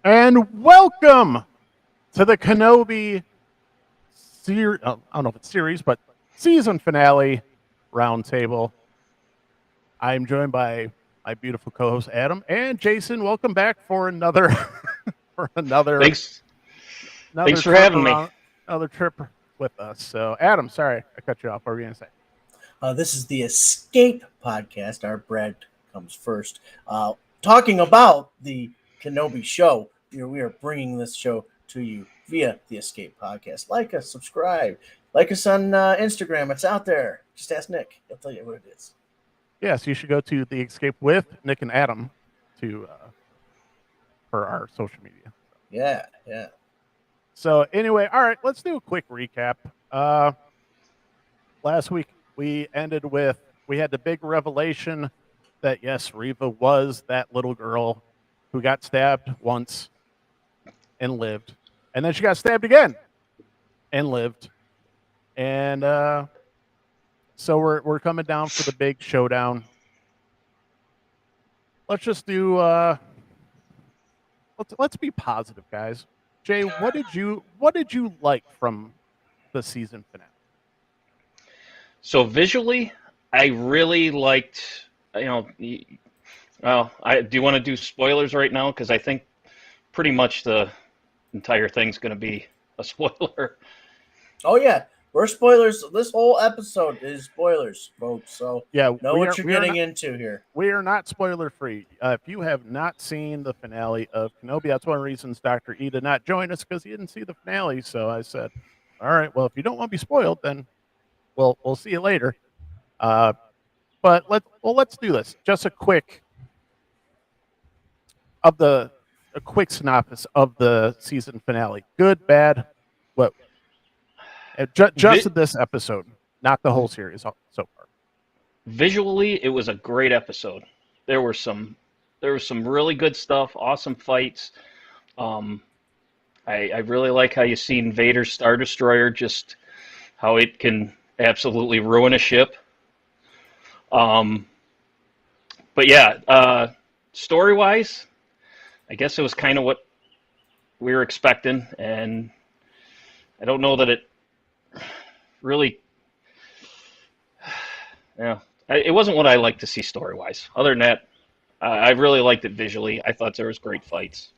And welcome to the Kenobi series. I don't know if it's series, but season finale roundtable. I'm joined by my beautiful co-host Adam and Jason. Welcome back for another for Thanks. another Thanks for trip having me. around another trip with us. So Adam, sorry I cut you off. What were you gonna say? This is the Escape podcast. Our bread comes first. Talking about the Kenobi show, we are bringing this show to you via the Escape podcast. Like us, subscribe, like us on Instagram. It's out there. Just ask Nick; he'll tell you what it is. Yes, you should go to the Escape with Nick and Adam to for our social media. Yeah. So anyway, all right, let's do a quick recap. Last week we ended with we had the big revelation that yes, Reva was that little girl who got stabbed once and lived, and then she got stabbed again and lived, and so we're coming down for the big showdown. Let's just do let's be positive, guys. Jay, what did you like from the season finale? So visually, I really liked. Well, do you want to do spoilers right now? Because I think pretty much the entire thing's going to be a spoiler. Oh yeah, we're spoilers. This whole episode is spoilers, folks. So Yeah, know what you're getting into here. We are not spoiler free. If you have not seen the finale of Kenobi, that's one of the reasons Dr. E did not join us because he didn't see the finale. So I said, all right, well, if you don't want to be spoiled, then we'll see you later. But let's do this. Just a quick synopsis of the season finale. Good, bad, what? Just this episode, not the whole series so far. Visually, it was a great episode. There was some really good stuff, awesome fights. I really like how you seen Vader's Star Destroyer, just how it can absolutely ruin a ship. But yeah, story-wise, I guess it was kind of what we were expecting, and I don't know that it really, it wasn't what I like to see story-wise. Other than that, I really liked it visually. I thought there was great fights.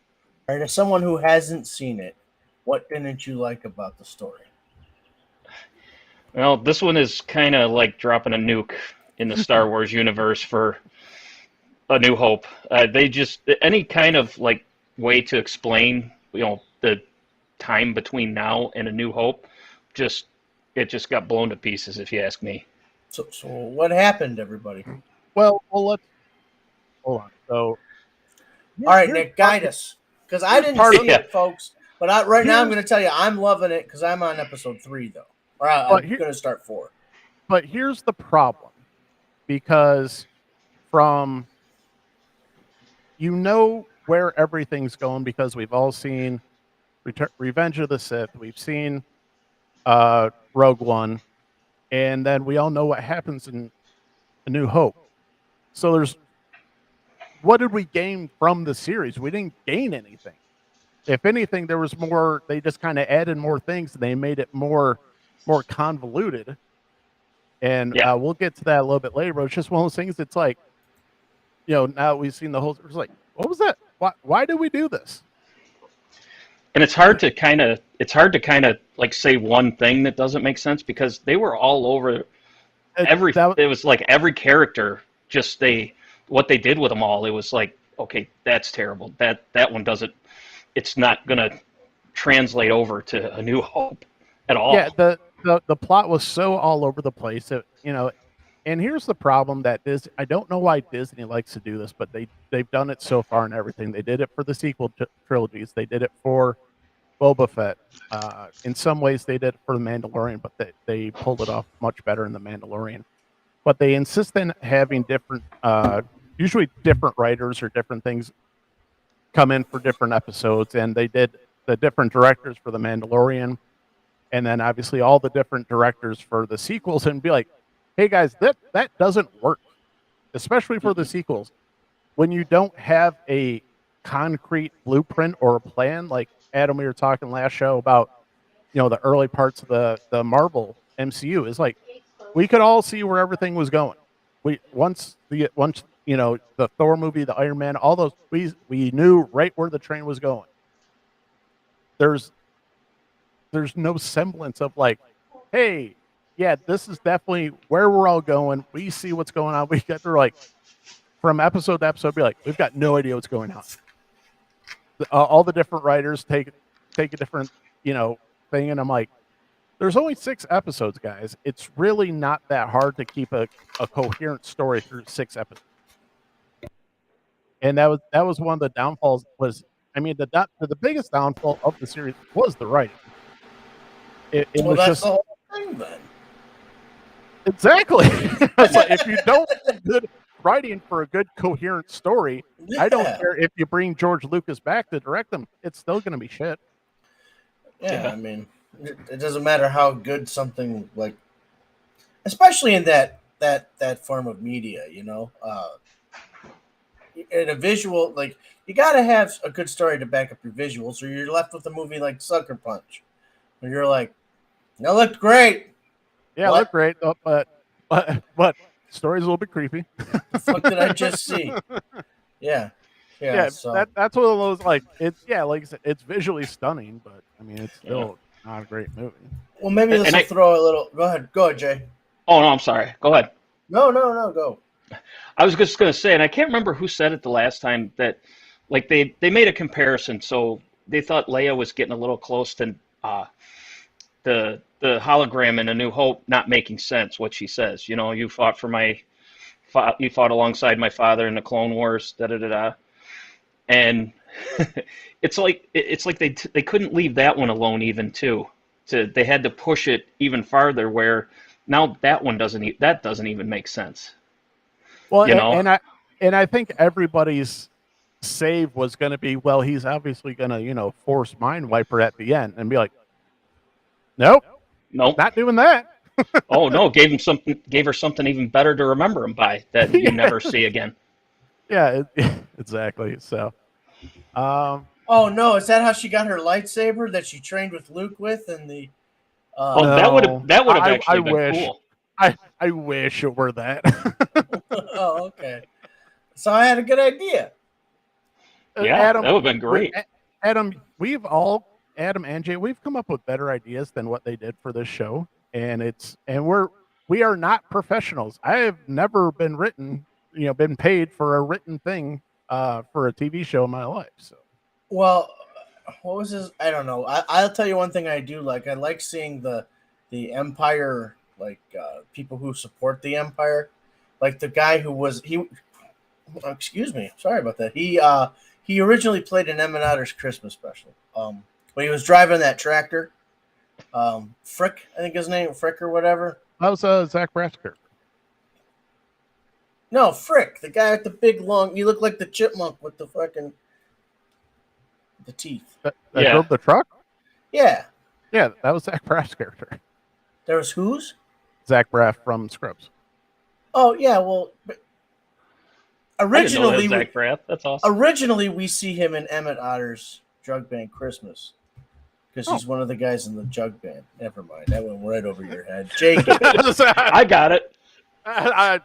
All right, as someone who hasn't seen it, what didn't you like about the story? Well, this one is kind of like dropping a nuke in the Star Wars universe for A New Hope. They just any kind of like way to explain, the time between now and A New Hope, it just got blown to pieces, if you ask me. So what happened, everybody? Well, let's hold on. So, all right, Nick, guide us, because I didn't see it, folks. But right now, I'm going to tell you, I'm loving it because I'm on episode 3, though. Or I'm going to start 4. But here's the problem, because from where everything's going, because we've all seen Revenge of the Sith, we've seen Rogue One, and then we all know what happens in A New Hope. So what did we gain from the series? We didn't gain anything. If anything, there was more. They just kind of added more things, and they made it more convoluted. And we'll get to that a little bit later. But it's just one of those things. It's like, now we've seen the whole. It's like, what was that? Why did we do this? And it's hard to kind of like say one thing that doesn't make sense because they were all over it was like every character, just what they did with them all. It was like, okay, that's terrible. That one doesn't. It's not going to translate over to A New Hope at all. Yeah, the plot was so all over the place that, and here's the problem that I don't know why Disney likes to do this, but they've done it so far and everything. They did it for the sequel trilogies. They did it for Boba Fett. In some ways, they did it for The Mandalorian, but they pulled it off much better in The Mandalorian. But they insist on having different, usually different writers or different things come in for different episodes, and they did the different directors for The Mandalorian, and then obviously all the different directors for the sequels, and be like, hey guys, that doesn't work, especially for the sequels. When you don't have a concrete blueprint or a plan. Like Adam, we were talking last show about, the early parts of the Marvel MCU is like we could all see where everything was going. Once the Thor movie, the Iron Man, all those we knew right where the train was going. There's no semblance of like, hey, yeah, this is definitely where we're all going. We see what's going on. We get through like from episode to episode, be like, we've got no idea what's going on. All the different writers take a different thing, and I'm like, there's only 6 episodes, guys. It's really not that hard to keep a coherent story through 6 episodes. And that was one of the downfalls. The biggest downfall of the series was the writing. It was that's just the whole thing then. Exactly. It's like, if you don't have good writing for a good coherent story, I don't care if you bring George Lucas back to direct them. It's still going to be shit. Yeah, I mean, it doesn't matter how good something like, especially in that form of media, in a visual, like you got to have a good story to back up your visuals, or you're left with a movie like Sucker Punch, where you're like, that looked great. Yeah, What? looked great, but story's a little bit creepy. The fuck did I just see? Yeah. So. That's one of those, like, it's like I said, it's visually stunning, but I mean, it's still not a great movie. Well, maybe this will throw a little. Go ahead, Jay. Oh no, I'm sorry. Go ahead. No, go. I was just going to say, and I can't remember who said it the last time, that like they made a comparison. So they thought Leia was getting a little close to the hologram in A New Hope not making sense. What she says, you fought you fought alongside my father in the Clone Wars, and it's like they couldn't leave that one alone even too. They had to push it even farther, where now that one doesn't even make sense. Well, and I think everybody's save was going to be, well, he's obviously going to force Mind Wiper at the end and be like, nope, not doing that. Oh no, gave her something even better to remember him by that you never see again. Yeah, exactly. So, oh no, is that how she got her lightsaber that she trained with Luke with? And the no, that would have actually been cool. I wish it were that. Oh, okay. So I had a good idea. Yeah, Adam, that would have been great. Adam and Jay, we've come up with better ideas than what they did for this show, and we are not professionals. I have never been been paid for a written thing for a TV show in my life. So, well, what was his? I don't know. I'll tell you one thing I do like. I like seeing the Empire, like people who support the Empire, like the guy who was excuse me, sorry about that. He originally played in Emmett Otter's Christmas special. When he was driving that tractor, Frick, I think his name, Frick or whatever. That was Zach Braff's character. No, Frick, the guy with the big long. You look like the chipmunk with the fucking the teeth. That drove the truck. Yeah, that was Zach Braff's character. There was whose? Zach Braff from Scrubs. Oh yeah, well, originally Zach Braff. That's awesome. Originally, we see him in Emmett Otter's Drug Band Christmas because he's one of the guys in the Jug Band. Never mind, that went right over your head, Jake. I got it. I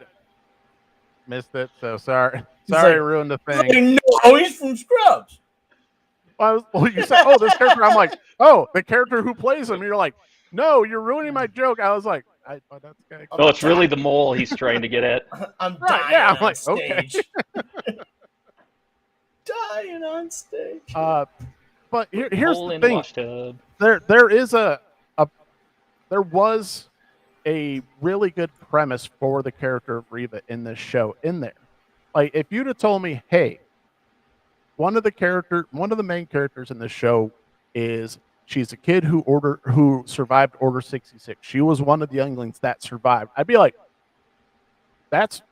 missed it, so sorry. Sorry, I ruined the thing. No, he's from Scrubs. Well, you said, "Oh, this character." I'm like, "Oh, the character who plays him." You're like, "No, you're ruining my joke." I was like, that's okay. No, it's really the mole he's trying to get at. I'm dying I'm on like, stage. Okay. Dying on stage. But here's the thing. There was a really good premise for the character of Reva in this show in there. Like, if you'd have told me, hey, one of the main characters in this show is she's a kid who survived Order 66. She was one of the younglings that survived. I'd be like, that's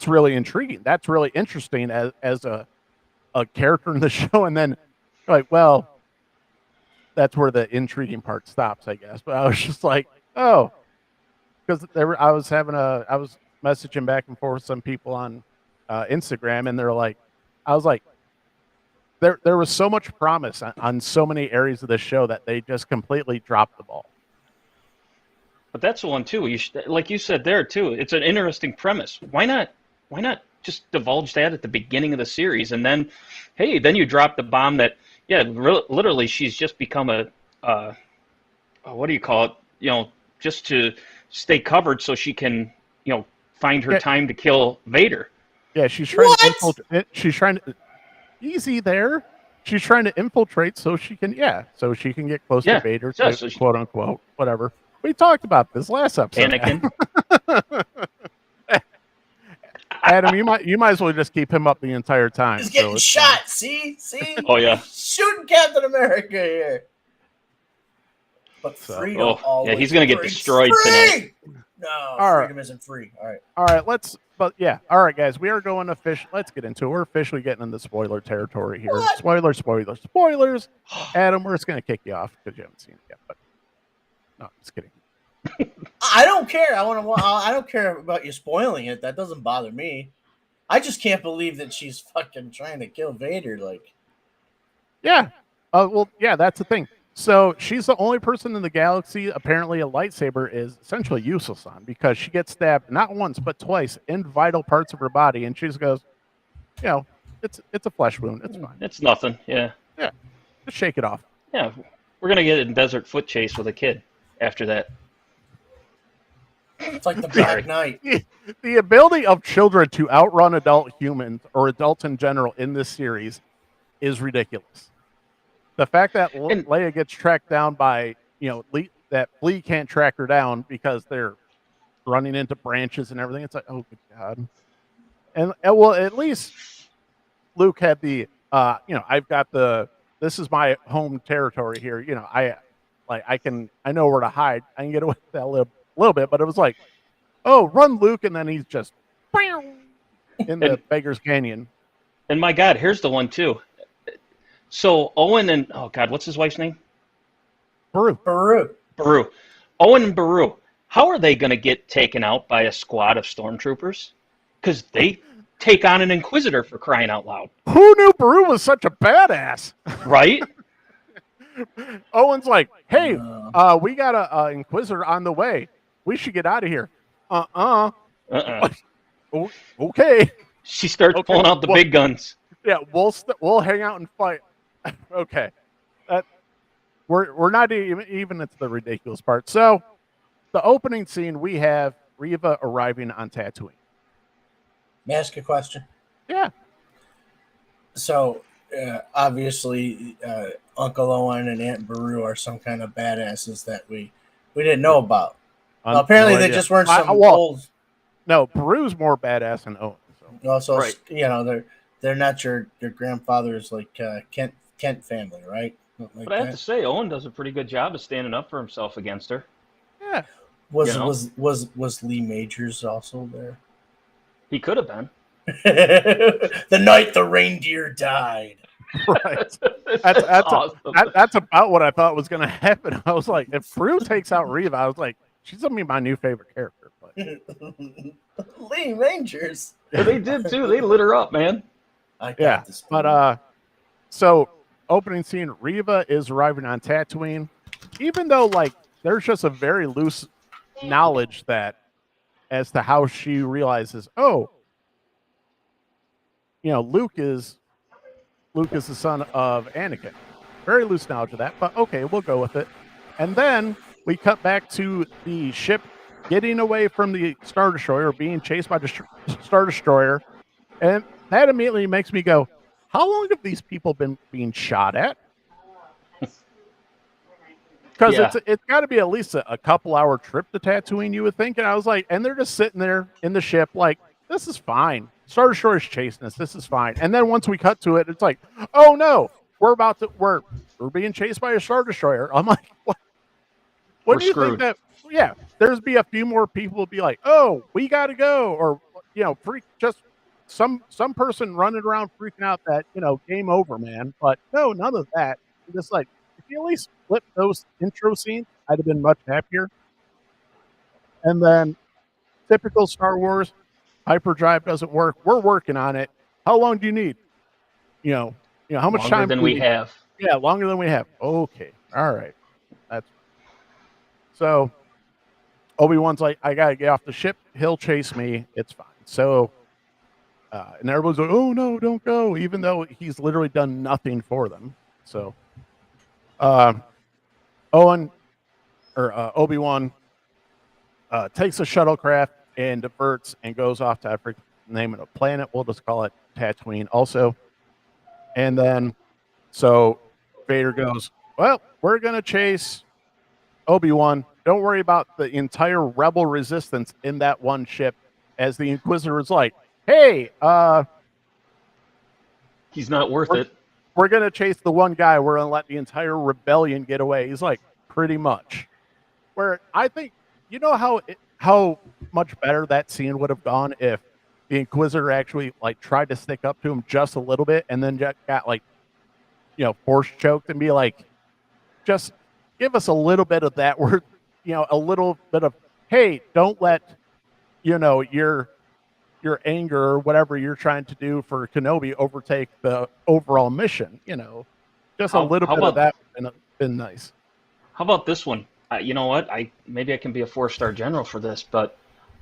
really intriguing. That's really interesting as a character in the show. And then like, well, that's where the intriguing part stops, I guess. But I was just like, oh, because I was messaging back and forth with some people on Instagram, and I was like, there was so much promise on so many areas of the show that they just completely dropped the ball. But that's the one too. Like you said there too. It's an interesting premise. Why not just divulge that at the beginning of the series, and then, hey, then you drop the bomb that literally she's just become a what do you call it? Just to stay covered so she can find her time to kill Vader. Yeah, she's trying to infiltrate. She's trying to easy there. She's trying to infiltrate so she can get close to Vader, quote unquote, whatever. We talked about this last episode. Anakin. Adam, you might as well just keep him up the entire time. He's getting shot. See? Oh yeah. Shooting Captain America here. But freedom always. Yeah, he's gonna get destroyed tonight. No, freedom isn't free. All right. All right, guys, we are going to let's get into it. We're officially getting into spoiler territory here. What? Spoilers. Adam, we're just gonna kick you off because you haven't seen it yet. But no, just kidding. I don't care. I don't care about you spoiling it. That doesn't bother me. I just can't believe that she's fucking trying to kill Vader. Like, yeah. Yeah, that's the thing. So she's the only person in the galaxy apparently a lightsaber is essentially useless on, because she gets stabbed not once but twice in vital parts of her body, and she just goes, it's a flesh wound. It's fine. It's nothing. Yeah. Yeah. Just shake it off. Yeah. We're gonna get in Desert Foot Chase with a kid after that. It's like the Dark Knight. The ability of children to outrun adult humans or adults in general in this series is ridiculous. The fact that Leia gets tracked down by, that Flea can't track her down because they're running into branches and everything. It's like, oh, good God. And well, at least Luke had the, I've got this is my home territory here. I know where to hide. I can get away with that a little bit, but it was like, oh, run, Luke, and then he's just in the Beggar's Canyon. And my God, here's the one too. So Owen and what's his wife's name? Beru. Owen and Beru. How are they going to get taken out by a squad of stormtroopers? Because they take on an Inquisitor, for crying out loud. Who knew Beru was such a badass? Right? Owen's like, hey, we got a Inquisitor on the way. We should get out of here. Okay. She starts pulling out the big guns. Yeah, we'll hang out and fight. Okay. We're not even at the ridiculous part. So, the opening scene, we have Reva arriving on Tatooine. May I ask a question? Yeah. So, obviously, Uncle Owen and Aunt Beru are some kind of badasses that we didn't know about. Apparently, they just weren't some old. No, Beru's more badass than Owen. So. Also, right. They're not your grandfather's like Kent family, right? Like but I have to say, Owen does a pretty good job of standing up for himself against her. Yeah. Was Lee Majors also there? He could have been. The night the reindeer died. Right. That's awesome. That's about what I thought was going to happen. I was like, if Beru takes out Reva, I was like, she's going to be my new favorite character. But Lee Majors. Yeah, they did too. They lit her up, man. So opening scene, Reva is arriving on Tatooine, even though there's just a very loose knowledge that as to how she realizes, Luke is the son of Anakin. Very loose knowledge of that, but okay, we'll go with it. And then we cut back to the ship getting away from the Star Destroyer, being chased by the Star Destroyer, and that immediately makes me go, how long have these people been being shot at? Because it's got to be at least a couple-hour trip to Tatooine, you would think. And I was like, and they're just sitting there in the ship like, this is fine. Star Destroyer's chasing us. This is fine. And then once we cut to it, it's like, oh no, we're being chased by a Star Destroyer. I'm like, what? What do you think that? Yeah, there's be a few more people would be like, oh, we got to go, or just some person running around freaking out that game over, man. But no, none of that. Just like, if you at least flip those intro scenes, I'd have been much happier. And then typical Star Wars, hyperdrive doesn't work. We're working on it. How long do you need? how much longer time than we have. Yeah, longer than we have. Okay, all right, that's so. Obi-Wan's like, I gotta get off the ship. He'll chase me. It's fine. So, and everyone's like, oh no, don't go, even though he's literally done nothing for them. So, Owen or Obi-Wan takes a shuttlecraft and diverts and goes off to, I forget the name of the planet. We'll just call it Tatooine also. And then, so Vader goes, well, we're going to chase Obi-Wan. Don't worry about the entire rebel resistance in that one ship. As the Inquisitor is like, hey, he's not worth it. We're going to chase the one guy. We're going to let the entire rebellion get away. He's like, pretty much. Where I think, how much better that scene would have gone if the Inquisitor actually like tried to stick up to him just a little bit and then got like, force choked and be like, just give us a little bit of that word, a little bit of, hey, don't let, your anger or whatever you're trying to do for Kenobi overtake the overall mission, just a little bit of that would have been nice. How about this one? You know what? Maybe I can be a 4-star general for this, but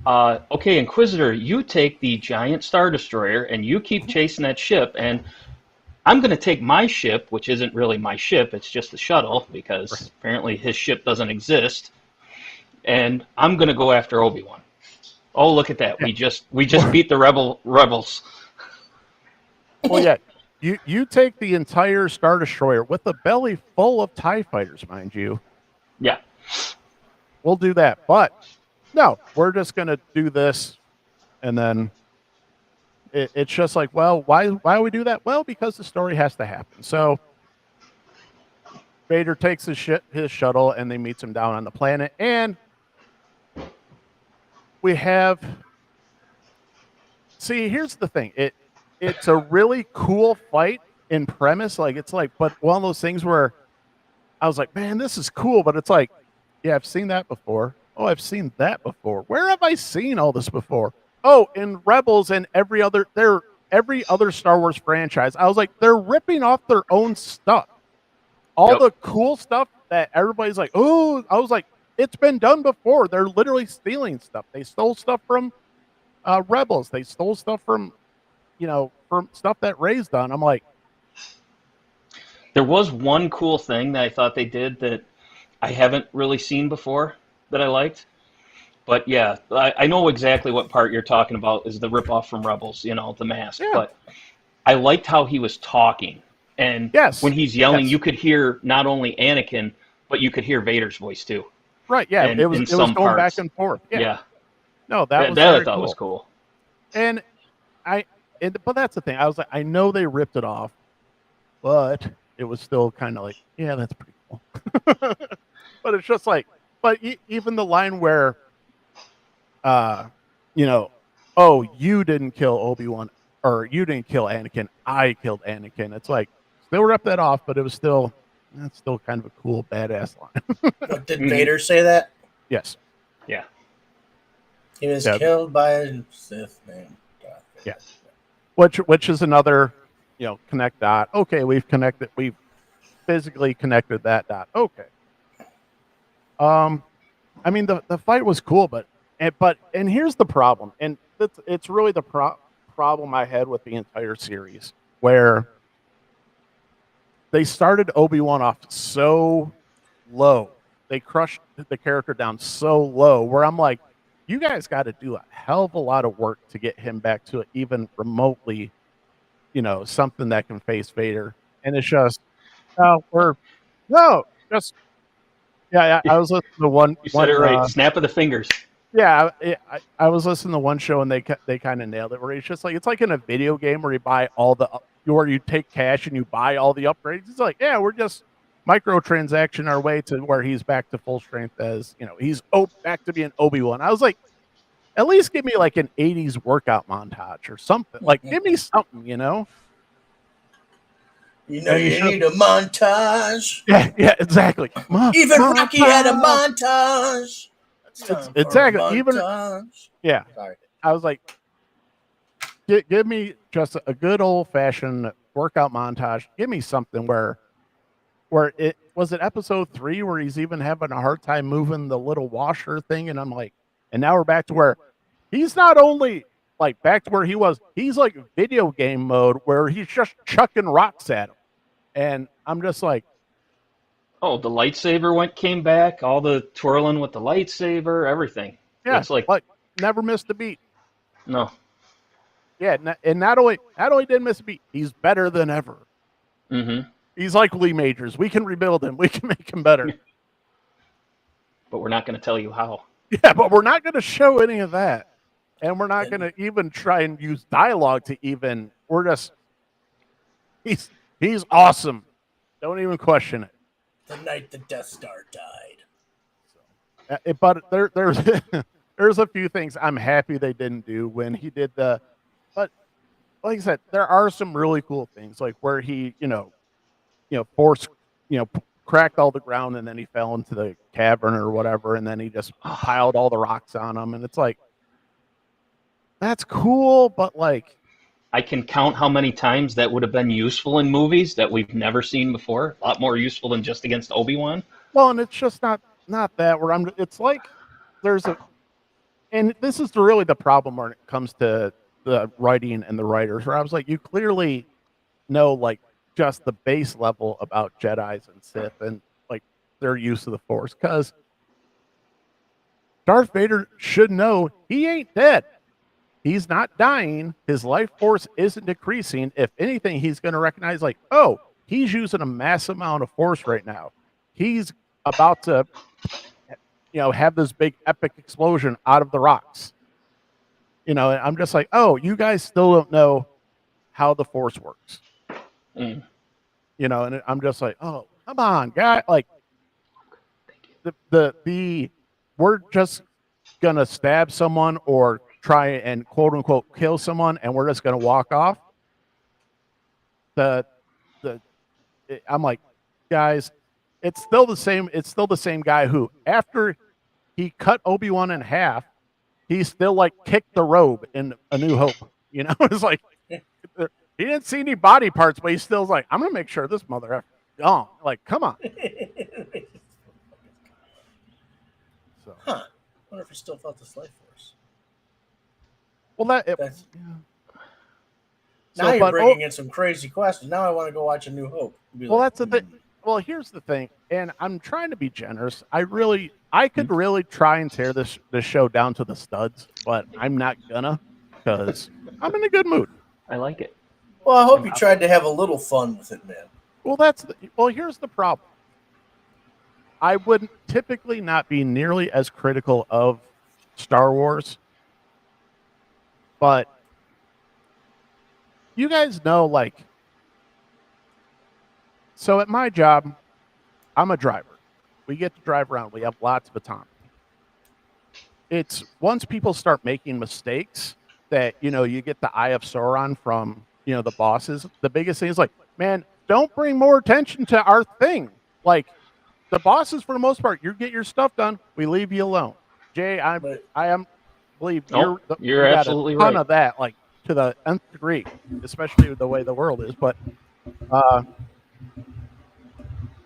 okay, Inquisitor, you take the giant Star Destroyer and you keep chasing that ship, and I'm going to take my ship, which isn't really my ship, it's just a shuttle, because apparently his ship doesn't exist, and I'm going to go after Obi-Wan. Oh, look at that. Yeah. We just beat the rebels. Well, yeah. You take the entire Star Destroyer with a belly full of TIE fighters, mind you. Yeah. We'll do that. But no, we're just going to do this. And then it's just like, well, why do we do that? Well, because the story has to happen. So Vader takes his shuttle and they meets him down on the planet. And we have, see, here's the thing. It's a really cool fight in premise. Like, it's like, but one of those things where I was like, man, this is cool. But it's like, yeah, I've seen that before. Oh, I've seen that before. Where have I seen all this before? Oh, in Rebels and every other Star Wars franchise. I was like, they're ripping off their own stuff. All the cool stuff that everybody's like, oh, I was like, it's been done before. They're literally stealing stuff. They stole stuff from Rebels. They stole stuff from, from stuff that Rey's done. I'm like, there was one cool thing that I thought they did that I haven't really seen before that I liked. But yeah, I know exactly what part you're talking about is the ripoff from Rebels, the mask. Yeah. But I liked how he was talking. And when he's yelling, you could hear not only Anakin, but you could hear Vader's voice too. Right, yeah. It was going back and forth. Yeah. No, that I thought was cool. And but that's the thing. I was like, I know they ripped it off, but it was still kind of like, yeah, that's pretty cool. But it's just like, but even the line where, oh, you didn't kill Obi-Wan, or you didn't kill Anakin, I killed Anakin. It's like, they'll rip that off, but it was still, that's still kind of a cool, badass line. What, did Vader say that? Yes. Yeah. He was killed by a Sith man. Yeah. Which is another, connect dot. Okay, we've physically connected that dot. Okay. I mean, the fight was cool, but here's the problem, and it's really the problem I had with the entire series, where they started Obi-Wan off so low. They crushed the character down so low, where I'm like, you guys got to do a hell of a lot of work to get him back to even remotely, something that can face Vader. And it's just, I was listening to one. You said it right. Snap of the fingers. Yeah, I was listening to one show and they kind of nailed it. Where it's just like, it's like in a video game where you buy where you take cash and you buy all the upgrades. It's like, yeah, we're just microtransaction our way to where he's back to full strength as, he's back to being Obi-Wan. I was like, at least give me like an 80s workout montage or something. Like, give me something, You need a montage. Yeah, exactly. Even Rocky had a montage. Exactly. Even montage. Yeah. Sorry. I was like, give me just a good old fashioned workout montage. Give me something where it was it episode 3 where he's even having a hard time moving the little washer thing, and I'm like, and now we're back to where he's not only like back to where he was, he's like video game mode where he's just chucking rocks at him, and I'm just like, oh, the lightsaber came back, all the twirling with the lightsaber, everything. yeah, It's like never missed a beat. no. Yeah, and not only didn't miss a beat, he's better than ever. Mm-hmm. He's like Lee Majors. We can rebuild him. We can make him better. But we're not going to tell you how. Yeah, but we're not going to show any of that. And we're not going to even try and use dialogue to even, we're just, he's awesome. Don't even question it. The night the Death Star died. But there's a few things I'm happy they didn't do when he did but like I said, there are some really cool things, like where he, force, cracked all the ground and then he fell into the cavern or whatever, and then he just piled all the rocks on him, and it's like, that's cool, but like, I can count how many times that would have been useful in movies that we've never seen before. A lot more useful than just against Obi-Wan. Well, and it's just not that where it's like and this is really the problem when it comes to the writing and the writers, where I was like, you clearly know like just the base level about Jedis and Sith and like their use of the Force, because Darth Vader should know he ain't dead. He's not dying. His life force isn't decreasing. If anything, he's going to recognize like, oh, he's using a massive amount of force right now. He's about to, have this big epic explosion out of the rocks. And I'm just like, oh, you guys still don't know how the force works. And I'm just like, oh, come on, guy. Like the we're just gonna stab someone or try and quote unquote kill someone, and we're just gonna walk off. I'm like, guys, it's still the same. It's still the same guy who, after he cut Obi-Wan in half, he still like kicked the robe in A New Hope. It's like he didn't see any body parts, but he still's like, I'm gonna make sure this mother effer gone. Like, come on. So, I wonder if he still felt this life force. Well, now you're bringing in some crazy questions. Now I want to go watch A New Hope. That's the thing. Well, here's the thing, and I'm trying to be generous. I could really try and tear this show down to the studs, but I'm not gonna, because I'm in a good mood. I like it. Well, I hope you tried to have a little fun with it, man. Well, here's the problem. I would typically not be nearly as critical of Star Wars, but you guys know, like, so at my job, I'm a driver. We get to drive around. We have lots of autonomy. It's once people start making mistakes that, you get the Eye of Sauron from, the bosses. The biggest thing is like, man, don't bring more attention to our thing. Like, the bosses, for the most part, you get your stuff done, we leave you alone. Jay, I believe you're absolutely right. A ton of that, like, to the nth degree, especially with the way the world is. But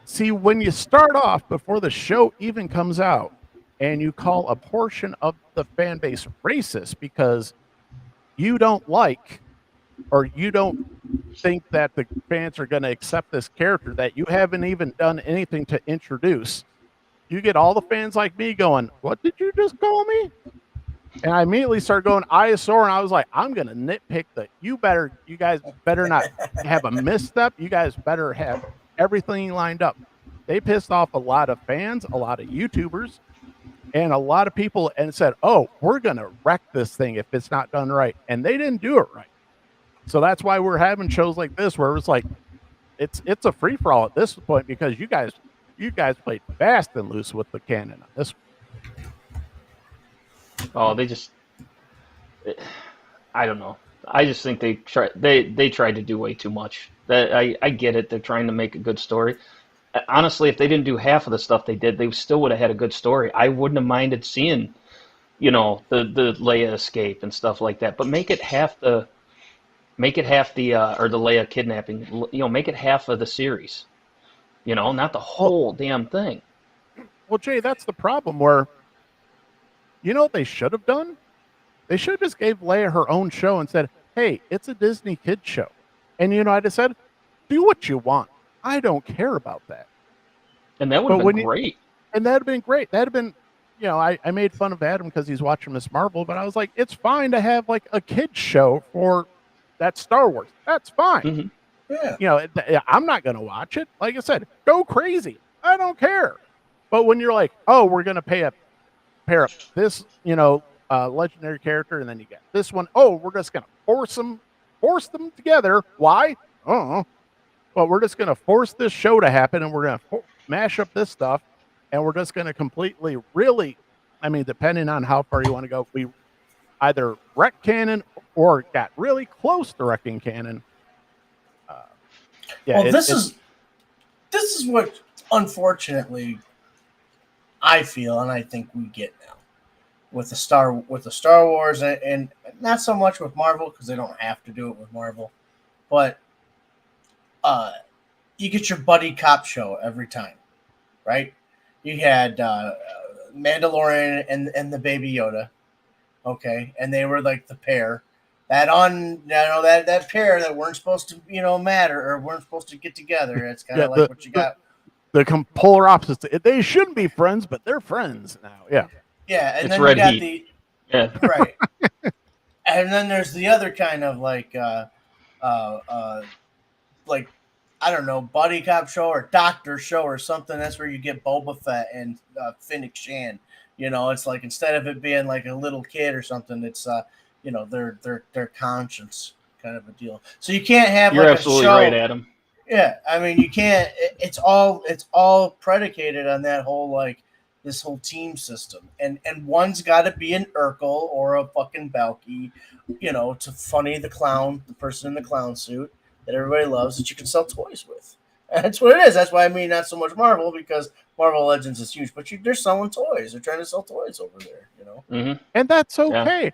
see, when you start off before the show even comes out, and you call a portion of the fan base racist because you don't like, or you don't think that the fans are going to accept this character that you haven't even done anything to introduce, you get all the fans like me going, what did you just call me? And I immediately started going, Eye of Sauron. I was like, I'm going to nitpick you guys better not have a misstep. You guys better have everything lined up. They pissed off a lot of fans, a lot of YouTubers, and a lot of people, and said, oh, we're going to wreck this thing if it's not done right. And they didn't do it right. So that's why we're having shows like this, where it's like, it's a free for all at this point, because you guys played fast and loose with the canon on this one. Oh, I don't know. I just think they tried to do way too much. I get it. They're trying to make a good story. Honestly, if they didn't do half of the stuff they did, they still would have had a good story. I wouldn't have minded seeing, the Leia escape and stuff like that. But make it half the Make it half the or the Leia kidnapping. Make it half of the series. Not the whole damn thing. Well, Jay, that's the problem. Where what they should have done? They should have just gave Leia her own show and said, "Hey, it's a Disney kids show," and I just said, "Do what you want. I don't care about that." And that would have been great. And that'd have been great. That'd have been, I made fun of Adam because he's watching Miss Marvel, but I was like, it's fine to have like a kids show for that Star Wars. That's fine. Mm-hmm. Yeah. I'm not going to watch it. Like I said, go crazy. I don't care. But when you're like, oh, we're going to pair up this, legendary character, and then you get this one. Oh, we're just going to force them together. Why? I don't know. But we're just going to force this show to happen, and we're going to mash up this stuff, and we're just going to completely, really, depending on how far you want to go, we either wreck canon or got really close to wrecking canon. This is what, unfortunately, I feel, and I think we get now with the Star Wars, and not so much with Marvel because they don't have to do it with Marvel, but you get your buddy cop show every time, right? You had Mandalorian and the Baby Yoda, okay, and they were like the pair that pair that weren't supposed to matter or weren't supposed to get together. It's kind of like what you got. The polar opposites. They shouldn't be friends, but they're friends now. Yeah. Yeah, and it's then red you got heat. Right. And then there's the other kind of like I don't know, buddy cop show or doctor show or something. That's where you get Boba Fett and Fennec Shan. It's like instead of it being like a little kid or something, it's their conscience kind of a deal. So you can't have You're like absolutely a show. right, Adam. Yeah, you can't. It's all predicated on that whole like this whole team system, and one's got to be an Urkel or a fucking Balky, to funny the clown, the person in the clown suit that everybody loves that you can sell toys with. And that's what it is. That's why not so much Marvel, because Marvel Legends is huge, but they're selling toys. They're trying to sell toys over there, Mm-hmm. And that's okay.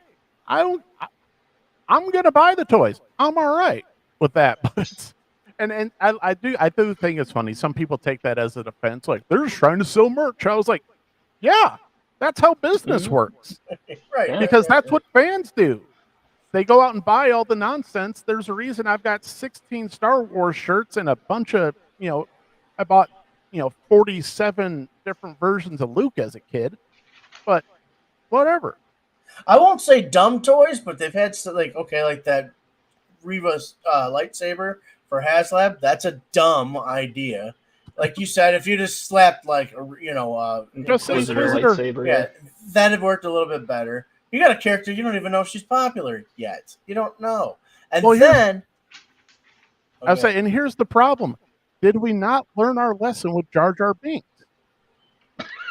Yeah. I'm gonna buy the toys. I'm all right with that, but. And I do think it's funny. Some people take that as a defense, like they're just trying to sell merch. I was like, yeah, that's how business works, right? Because that's what fans do. They go out and buy all the nonsense. There's a reason I've got 16 Star Wars shirts and a bunch of, I bought, 47 different versions of Luke as a kid, but whatever. I won't say dumb toys, but they've had like that Reva's lightsaber for HasLab. That's a dumb idea. Like you said, if you just slapped like just Inquisitor lightsaber, yeah, that'd worked a little bit better. You got a character you don't even know if she's popular yet. You don't know, and then I was saying, and here's the problem: did we not learn our lesson with Jar Jar Binks?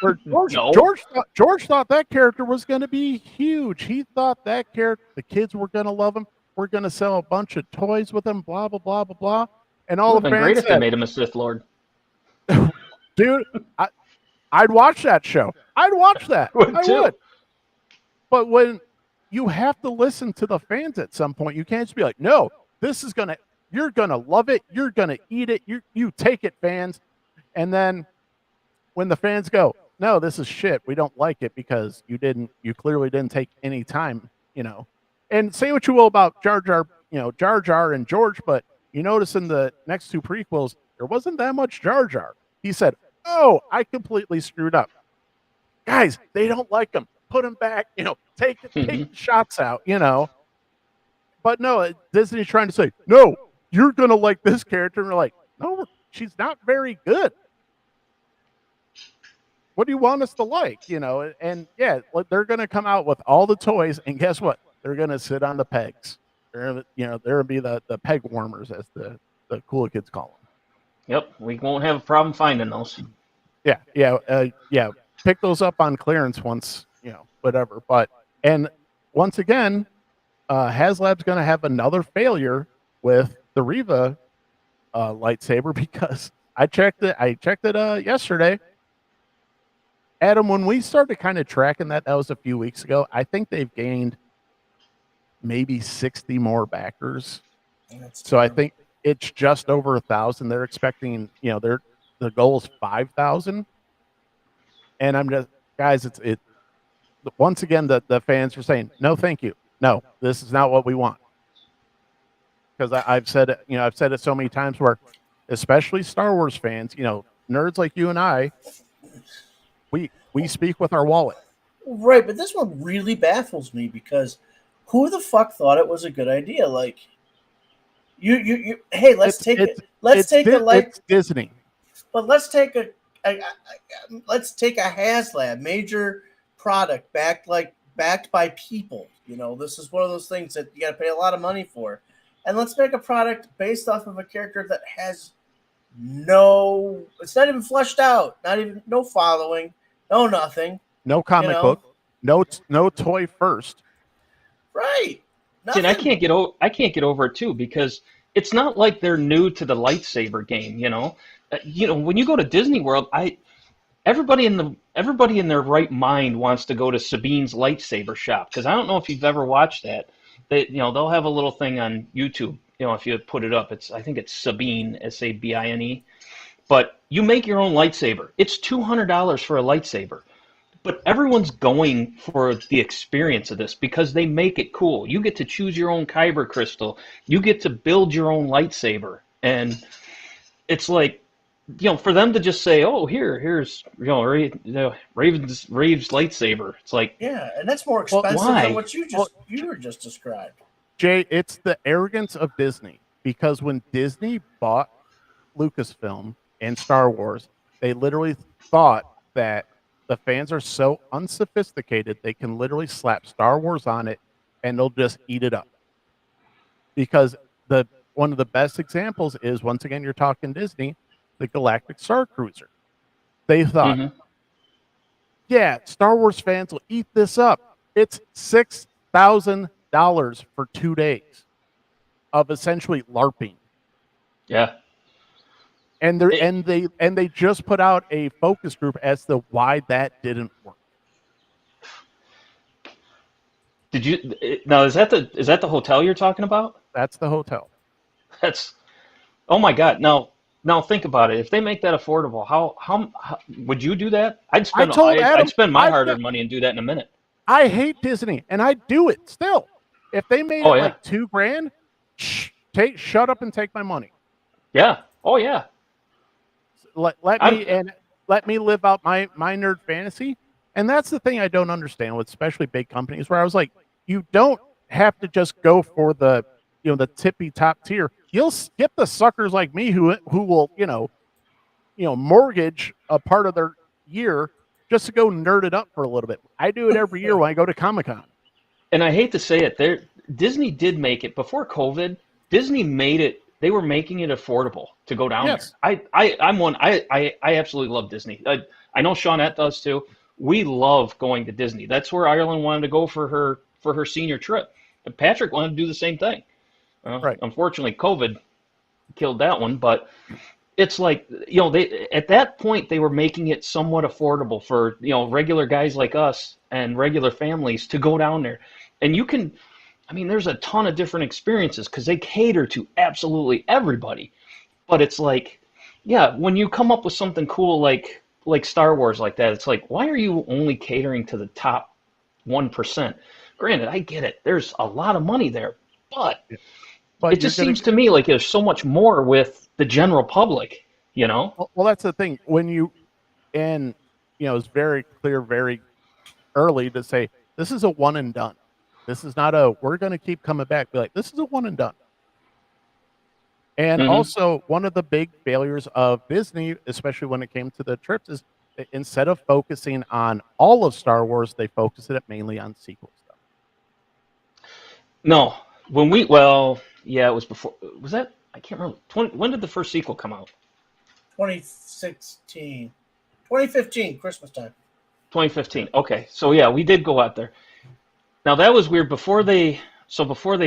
Where George thought that character was going to be huge. He thought that character, the kids were going to love him. We're going to sell a bunch of toys with him, blah, blah, blah, blah, blah. And all the fans great if they made him a Sith Lord. Dude, I'd watch that show. I'd watch that. I would. But when you have to listen to the fans at some point, you can't just be like, no, you're going to love it. You're going to eat it. You take it, fans. And then when the fans go, no, this is shit. We don't like it because you clearly didn't take any time, And say what you will about Jar Jar and George, but you notice in the next two prequels, there wasn't that much Jar Jar. He said, oh, I completely screwed up. Guys, they don't like him. Put him back, take the shots out, But no, Disney's trying to say, no, you're going to like this character. And we're like, no, she's not very good. What do you want us to like, And yeah, they're going to come out with all the toys, and guess what? They're going to sit on the pegs. They're going to be the peg warmers, as the cool kids call them. Yep, we won't have a problem finding those. Yeah. Pick those up on clearance once, whatever. But and once again, HasLab's going to have another failure with the Reva lightsaber, because I checked it yesterday. Adam, when we started kind of tracking that was a few weeks ago. I think they've gained maybe 60 more backers So I think it's just over 1,000. They're expecting, the goal is 5,000. And I'm just, guys, once again, the fans are saying, no, thank you. No, this is not what we want. Because I've said it so many times where, especially Star Wars fans, nerds like you and I, we speak with our wallet. Right, but this one really baffles me because who the fuck thought it was a good idea? Like, hey, let's take It's Disney, but let's take a HasLab major product backed by people. This is one of those things that you got to pay a lot of money for, and let's make a product based off of a character that has it's not even fleshed out, no following, no nothing. No comic book, no toy first. Right. And I can't get over it too, because it's not like they're new to the lightsaber game. When you go to Disney World, everybody in their right mind wants to go to Sabine's lightsaber shop, because I don't know if you've ever watched that. They'll have a little thing on YouTube. If you put it up, I think it's Sabine, Sabine. But you make your own lightsaber. It's $200 for a lightsaber. But everyone's going for the experience of this because they make it cool. You get to choose your own kyber crystal. You get to build your own lightsaber. And it's like, for them to just say, oh, here's Rave's lightsaber. It's like, yeah, and that's more expensive than what you were just described. Jay, it's the arrogance of Disney, because when Disney bought Lucasfilm and Star Wars, they literally thought that the fans are so unsophisticated they can literally slap Star Wars on it and they'll just eat it up. Because one of the best examples is, once again, you're talking Disney, the Galactic Star Cruiser. They thought, yeah, Star Wars fans will eat this up. It's $6,000 for 2 days of essentially LARPing. Yeah. And they just put out a focus group as to why that didn't work. Did you now? Is that the hotel you're talking about? That's the hotel. Oh my God! Now think about it. If they make that affordable, how would you do that? I'd spend my hard-earned money and do that in a minute. I hate Disney, and I'd do it still. If they made like $2,000, shut up and take my money. Yeah. Oh yeah. Let me live out my nerd fantasy. And that's the thing I don't understand with especially big companies, where I was like, you don't have to just go for the tippy top tier. You'll skip the suckers like me who will mortgage a part of their year just to go nerd it up for a little bit. I do it every year when I go to Comic-Con. And I hate to say it, Disney did make it before COVID. Disney made it. They were making it affordable to go down there. I absolutely love Disney. I know Shawnette does too. We love going to Disney. That's where Ireland wanted to go for her senior trip. And Patrick wanted to do the same thing. Right. Unfortunately, COVID killed that one. But it's like, they at that point they were making it somewhat affordable for regular guys like us and regular families to go down there. And you can. I mean, there's a ton of different experiences because they cater to absolutely everybody. But it's like, yeah, when you come up with something cool like Star Wars like that, it's like, why are you only catering to the top 1%? Granted, I get it. There's a lot of money there. But it just seems to me like there's so much more with the general public, Well, that's the thing. It's very clear, very early to say, this is a one and done. This is not we're going to keep coming back. Be like, this is a one and done. And also, one of the big failures of Disney, especially when it came to the trips, is instead of focusing on all of Star Wars, they focused it mainly on sequel stuff. No. It was before. Was that? I can't remember. When did the first sequel come out? 2016. 2015, Christmas time. 2015. Okay. So, yeah, we did go out there. Now that was weird. Before they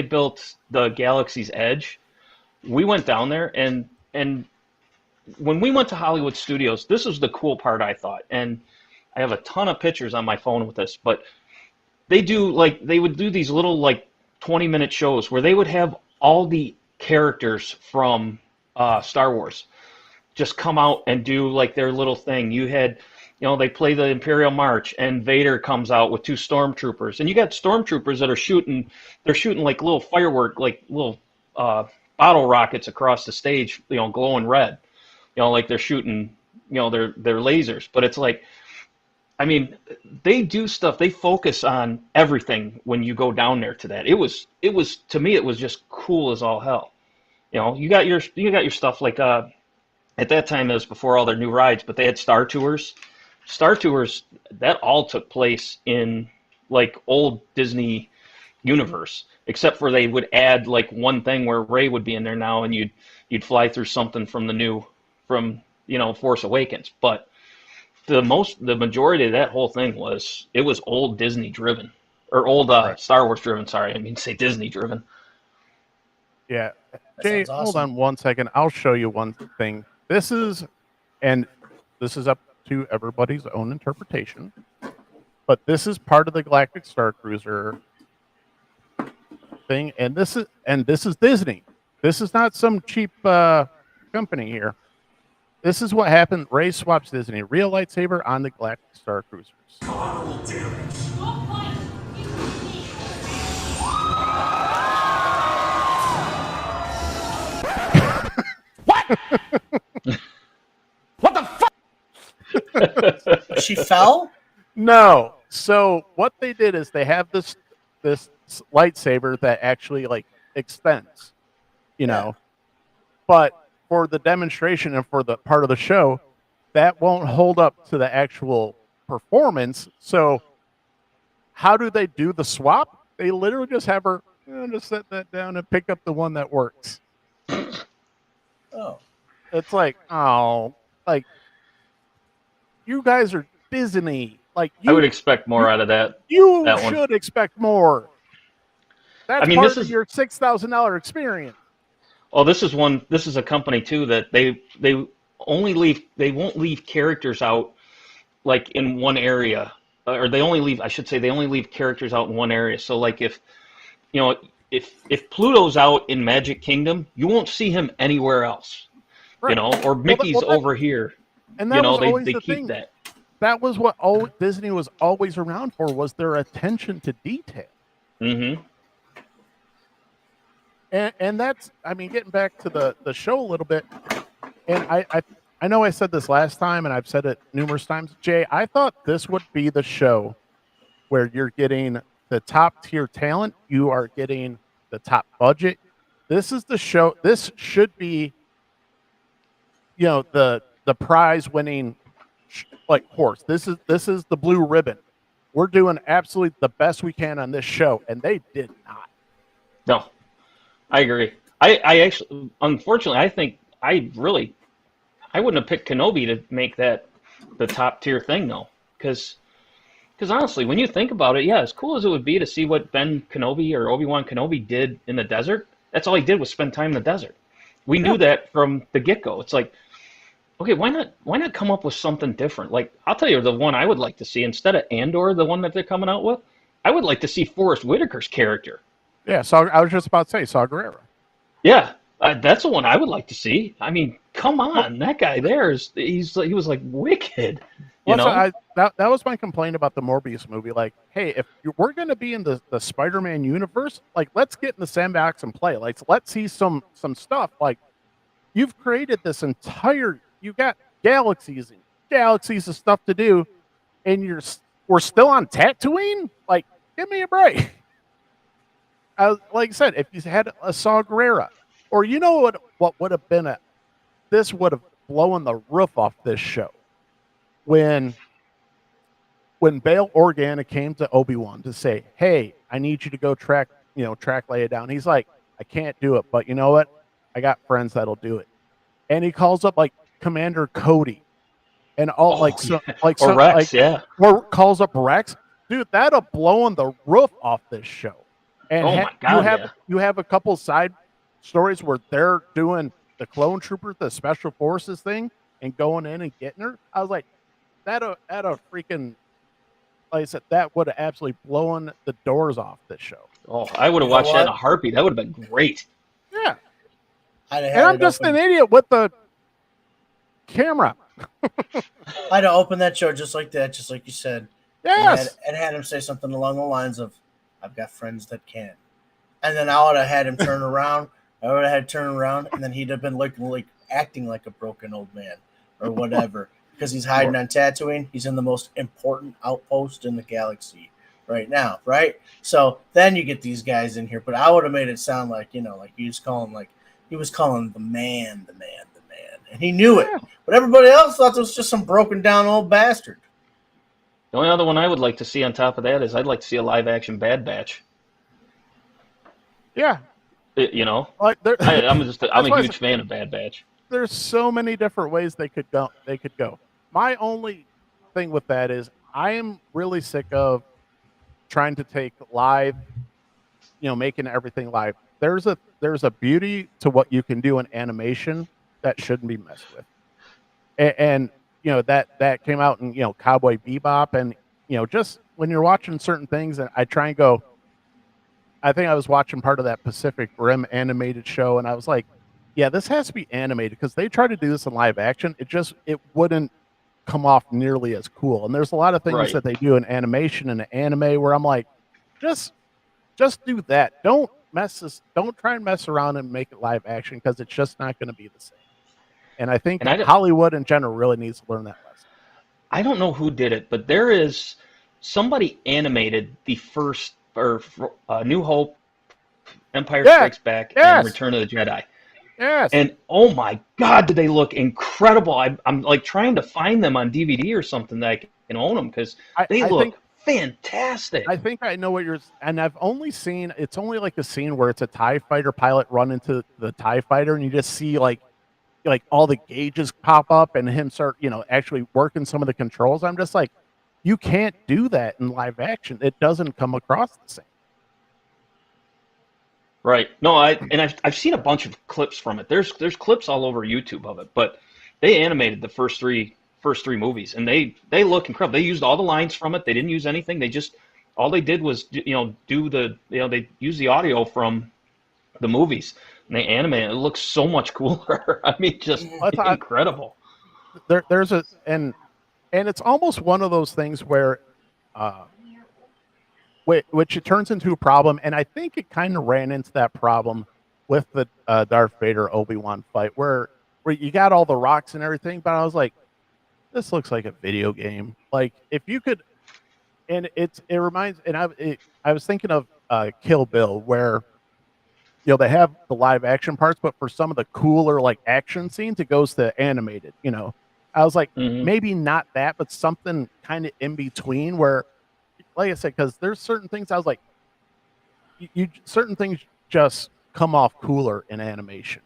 built the Galaxy's Edge, we went down there and when we went to Hollywood Studios, this was the cool part I thought, and I have a ton of pictures on my phone with this, but they would do these little 20-minute shows where they would have all the characters from Star Wars just come out and do like their little thing. You had, they play the Imperial March, and Vader comes out with 2 stormtroopers, and you got stormtroopers that are shooting. They're shooting like little firework, like little bottle rockets across the stage, glowing red. Like they're shooting, their lasers. But it's like, I mean, they do stuff. They focus on everything when you go down there to that. It was to me, it was just cool as all hell. You got your stuff like at that time it was before all their new rides, but they had Star Tours. Star Tours, that all took place in like old Disney universe, except for they would add like one thing where Rey would be in there now, and you'd fly through something from Force Awakens. But the majority of that whole thing was old Disney driven, or old Right. Star Wars driven. Sorry, I mean to say Disney driven. Yeah. That Jay, sounds awesome. hold on one second. I'll show you one thing. This is up to everybody's own interpretation, but this is part of the Galactic Star Cruiser thing, and this is Disney. This is not some cheap company here. This is what happened. Rey swaps Disney real lightsaber on the Galactic Star Cruisers. What the fuck? She fell? No. So what they did is they have this lightsaber that actually like extends, but for the demonstration and for the part of the show, that won't hold up to the actual performance. So how do they do the swap? They literally just have her just set that down and pick up the one that works. Oh. It's like, like you guys are Disney. Like I would expect more out of that. You that one. should expect more. That's part of your $6,000 experience. Oh, this is a company too that they won't leave characters out like in one area, or they only leave characters out in one area. So like if Pluto's out in Magic Kingdom, you won't see him anywhere else. Right. Or Mickey's over here. And that was always they the keep thing. that. That was what Disney was always around for, was their attention to detail. Mm-hmm. And that's, I mean, getting back to the show a little bit, and I know I said this last time, and I've said it numerous times, Jay, I thought this would be the show where you're getting the top tier talent, you are getting the top budget. This is the show. This should be, the prize winning like horse. This is the blue ribbon. We're doing absolutely the best we can on this show, and they did not. No, I agree. I actually, unfortunately, I think I wouldn't have picked Kenobi to make that the top tier thing though, because honestly, when you think about it, yeah, as cool as it would be to see what Ben Kenobi or Obi-Wan Kenobi did in the desert, that's all he did was spend time in the desert. We knew that from the get-go. It's like, okay, why not come up with something different? Like, I'll tell you the one I would like to see, instead of Andor, the one that they're coming out with, I would like to see Forrest Whitaker's character. Yeah, so I was just about to say Saw Gerrera. Yeah, that's the one I would like to see. I mean, come on, that guy there he was like wicked. You know? That was my complaint about the Morbius movie. Like, hey, if we're going to be in the Spider-Man universe, like, let's get in the sandbox and play. Like, let's see some stuff. Like, you've created this entire, you got galaxies and galaxies of stuff to do, and we're still on Tatooine. Like, give me a break. Like I said, if you had a Saw Gerrera, or you know what would have been this would have blown the roof off this show. When Bail Organa came to Obi-Wan to say, hey, I need you to go track Leia down. He's like, I can't do it, but you know what? I got friends that'll do it. And he calls up like Commander Cody and all Rex, yeah. Or calls up Rex. Dude, that'll blowing the roof off this show. And my God, you have a couple side stories where they're doing the clone troopers, the special forces thing, and going in and getting her. I was like, that a freaking, like I said, that would have absolutely blown the doors off this show. Oh, I would have watched that in a heartbeat. That would have been great. Yeah. And I'm just an idiot with the camera. I'd have opened that show just like that, just like you said. Yes. And had him say something along the lines of, "I've got friends that can." And then I would have had him turn around. And then he'd have been acting like a broken old man or whatever. Because he's hiding on Tatooine. He's in the most important outpost in the galaxy right now, right? So then you get these guys in here. But I would have made it sound like, like he was calling the man. And he knew it. But everybody else thought it was just some broken down old bastard. The only other one I would like to see on top of that is I'd like to see a live action Bad Batch. Yeah. Like I'm a huge fan of Bad Batch. There's so many different ways they could go. My only thing with that is I am really sick of trying to take live, making everything live. There's a beauty to what you can do in animation that shouldn't be messed with. And that came out in Cowboy Bebop, and just when you're watching certain things, and I try and go. I think I was watching part of that Pacific Rim animated show, and I was like, yeah, this has to be animated because they try to do this in live action. It wouldn't come off nearly as cool. And there's a lot of things that they do in animation and anime where I'm like, just do that. Don't try and mess around and make it live action because it's just not going to be the same. And I think Hollywood in general really needs to learn that lesson. I don't know who did it, but there is somebody animated the first New Hope, Empire Strikes Back, and Return of the Jedi. Yes. And oh my God, did they look incredible! I'm like trying to find them on DVD or something that I can own them because they look fantastic. I think I know what and I've only seen. It's only like a scene where it's a TIE fighter pilot run into the TIE fighter, and you just see like all the gauges pop up and him start actually working some of the controls. I'm just like, you can't do that in live action. It doesn't come across the same. Right. No, I've seen a bunch of clips from it. There's clips all over YouTube of it, but they animated the first three movies, and they look incredible. They used all the lines from it. They didn't use anything. All they did was they used the audio from the movies and they animated it. It looks so much cooler. I mean, just incredible. And it's almost one of those things where, which it turns into a problem. And I think it kind of ran into that problem with the Darth Vader Obi-Wan fight, where you got all the rocks and everything. But I was like, this looks like a video game. Like if you could, and it reminds. And I was thinking of Kill Bill, where they have the live action parts, but for some of the cooler like action scenes, it goes to animated. I was like, maybe not that, but something kind of in between where, like I said, because there's certain things I was like, certain things just come off cooler in animation.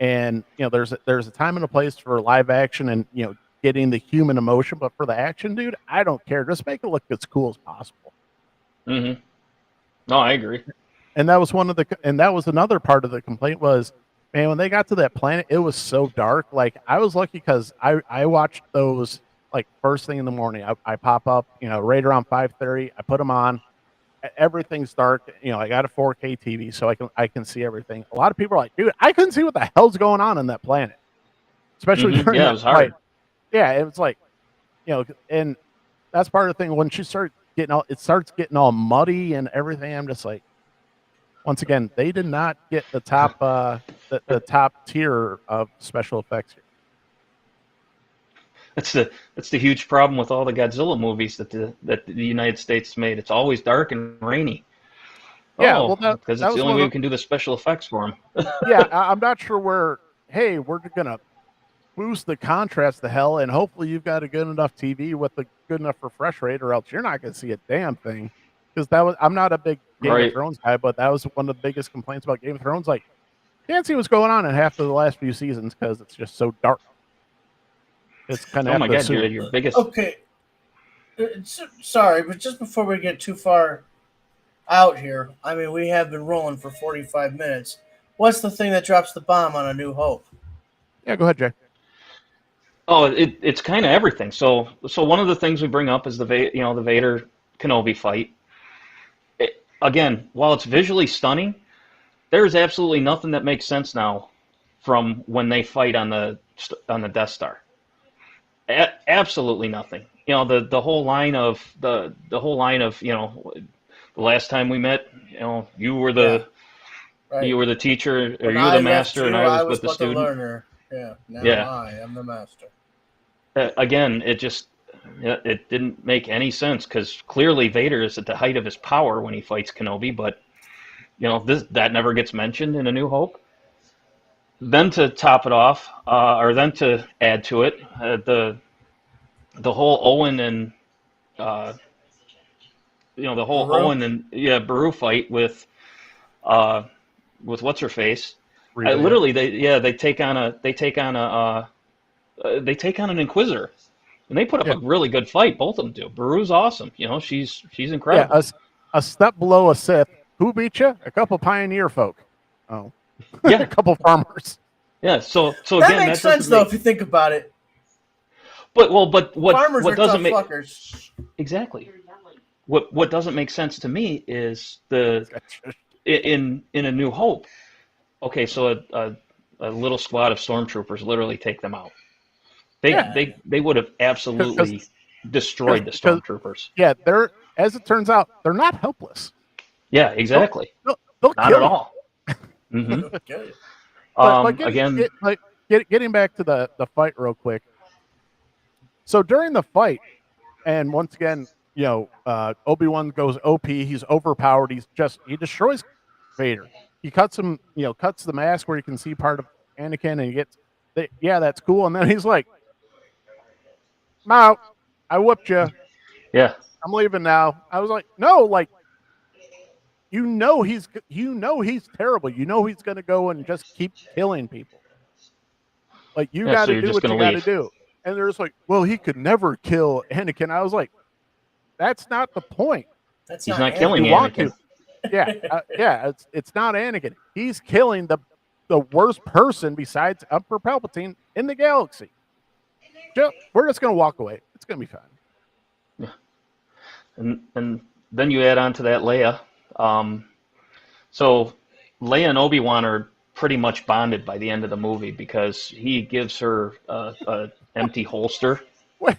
And, there's a time and a place for live action and, getting the human emotion. But for the action, dude, I don't care. Just make it look as cool as possible. Mm-hmm. No, I agree. And that was another part of the complaint was, man, when they got to that planet, it was so dark. Like I was lucky because I watched those like first thing in the morning. I pop up, right around 5:30. I put them on. Everything's dark. I got a 4K TV, so I can see everything. A lot of people are like, dude, I couldn't see what the hell's going on that planet, especially during that it was hard. fight. Yeah, it was like, and that's part of the thing. When you start it starts getting all muddy and everything. I'm just like, once again, they did not get the top the top tier of special effects here. That's the huge problem with all the Godzilla movies that the United States made. It's always dark and rainy. Yeah, because it's the only way we can do the special effects for them. Yeah, I'm not sure we're gonna boost the contrast to hell, and hopefully you've got a good enough TV with a good enough refresh rate, or else you're not gonna see a damn thing. Because I'm not a big Game of Thrones guy, but that was one of the biggest complaints about Game of Thrones. Like, can't see what's going on in half of the last few seasons because it's just so dark. It's kind of oh my God, your biggest. Okay, sorry, but just before we get too far out here, I mean, we have been rolling for 45 minutes. What's the thing that drops the bomb on A New Hope? Yeah, go ahead, Jay. Oh, it's kind of everything. So one of the things we bring up is the Vader Kenobi fight. Again, while it's visually stunning, there's absolutely nothing that makes sense now from when they fight on the Death Star. Absolutely nothing. You know, the whole line of the last time we met, you were the teacher, or When you were I the left master, and you, I was but with the the student. learner. Yeah. Now Yeah. I am the master. Again, it didn't make any sense, because clearly Vader is at the height of his power when he fights Kenobi, but that never gets mentioned in A New Hope. Then to top it off, or then to add to it, the whole Owen and the whole Beru? Owen and Beru fight with what's her face. Reva, Literally, they take on an Inquisitor, and they put up a really good fight. Both of them do. Beru's awesome. She's incredible. A step below a Sith. Who beat you? A couple pioneer folk. Oh, Yeah, a couple farmers. Yeah. So that again, makes sense though if you think about it. But what Farmers what are doesn't tough make fuckers. exactly what doesn't make sense to me is in A New Hope. Okay, so a little squad of stormtroopers literally take them out. They would have absolutely destroyed the stormtroopers. Yeah, as it turns out, they're not helpless. Yeah, exactly. They'll not kill at you. all. Mm-hmm. Getting back to the fight real quick. So during the fight, and once again, Obi-Wan goes OP. He's overpowered. He destroys Vader. He cuts the mask where you can see part of Anakin, and he gets, that's cool. And then he's like, "I'm out. I whooped you. Yeah. I'm leaving now." I was like, "No, like, he's terrible. He's going to go and just keep killing people. Like, you got to do what you got to do." And they're just like, "Well, he could never kill Anakin." I was like, "That's not the point. He's not killing Anakin." It's not Anakin. He's killing the worst person besides Emperor Palpatine in the galaxy. We're just going to walk away. It's going to be fine. Yeah. And then you add on to that Leia. So Leia and Obi-Wan are pretty much bonded by the end of the movie, because he gives her a empty holster. Wait.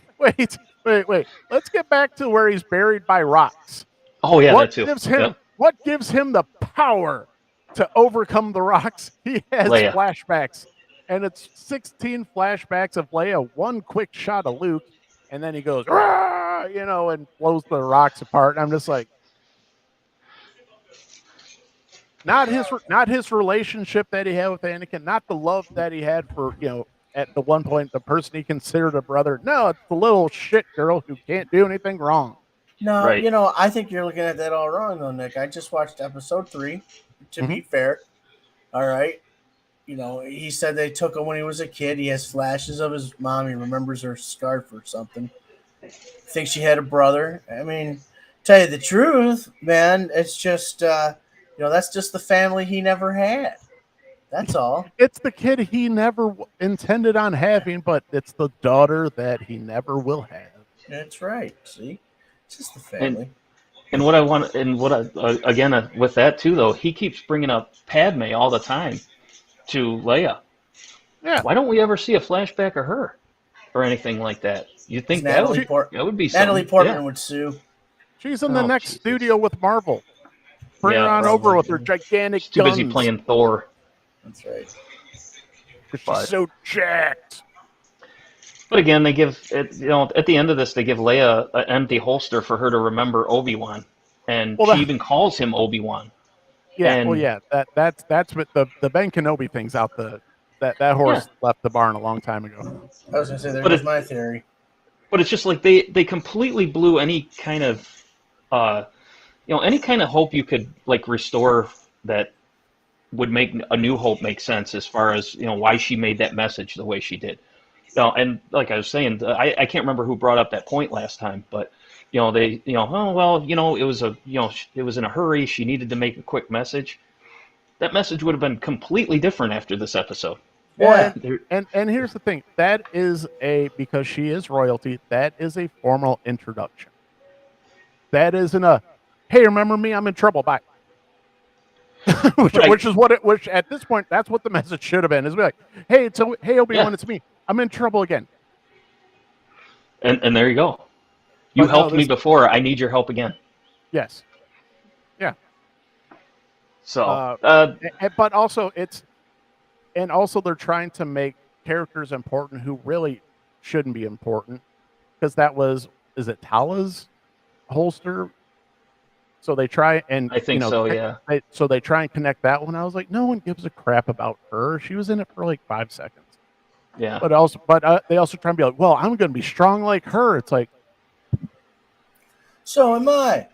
Let's get back to where he's buried by rocks. Oh yeah, what that too. What gives him the power to overcome the rocks? He has Leia. flashbacks, and it's 16 flashbacks of Leia, one quick shot of Luke, and then he goes, and blows the rocks apart. And I'm just like, not his relationship that he had with Anakin, not the love that he had for, at the one point, the person he considered a brother. No, it's the little shit girl who can't do anything wrong. No, right. I think you're looking at that all wrong, though, Nick. I just watched episode 3, to be fair. All right. He said they took him when he was a kid. He has flashes of his mom. He remembers her scarf or something. Thinks she had a brother. I mean, tell you the truth, man, it's just, that's just the family he never had. That's all. It's the kid he never intended on having, but it's the daughter that he never will have. That's right. See? It's just the family. And what I want, again, with that too, though, he keeps bringing up Padme all the time to Leia. Yeah. Why don't we ever see a flashback of her or anything like that? You think that would be something? Natalie Portman would sue. She's in the next studio with Marvel. Bring her on over with her gigantic She's too guns. busy playing Thor. That's right. She's so jacked. But again, they give at the end of this, they give Leia an empty holster for her to remember Obi-Wan, and she even calls him Obi-Wan. Yeah, that's what the Ben Kenobi thing's out. That horse left the barn a long time ago. I was gonna say there's my theory. But it's just like they completely blew any kind of any kind of hope you could like restore that would make A New Hope make sense, as far as why she made that message the way she did. And like I was saying, I can't remember who brought up that point last time, but it was in a hurry. She needed to make a quick message. That message would have been completely different after this episode. Yeah. And here's the thing. That is because she is royalty, that is a formal introduction. That isn't a, "Hey, remember me? I'm in trouble. Bye." which is what which at this point, that's what the message should have been. Is be like, hey, hey, Obi-Wan, it's me. I'm in trouble again. And there you go. You helped me before. I need your help again. Yes. Yeah. So, but also also they're trying to make characters important who really shouldn't be important, because is it Tala's holster? So they try and I think so, yeah. They try and connect that one. I was like, no one gives a crap about her. She was in it for like 5 seconds. Yeah. But they also try and be like, well, I'm going to be strong like her. It's like, so am I.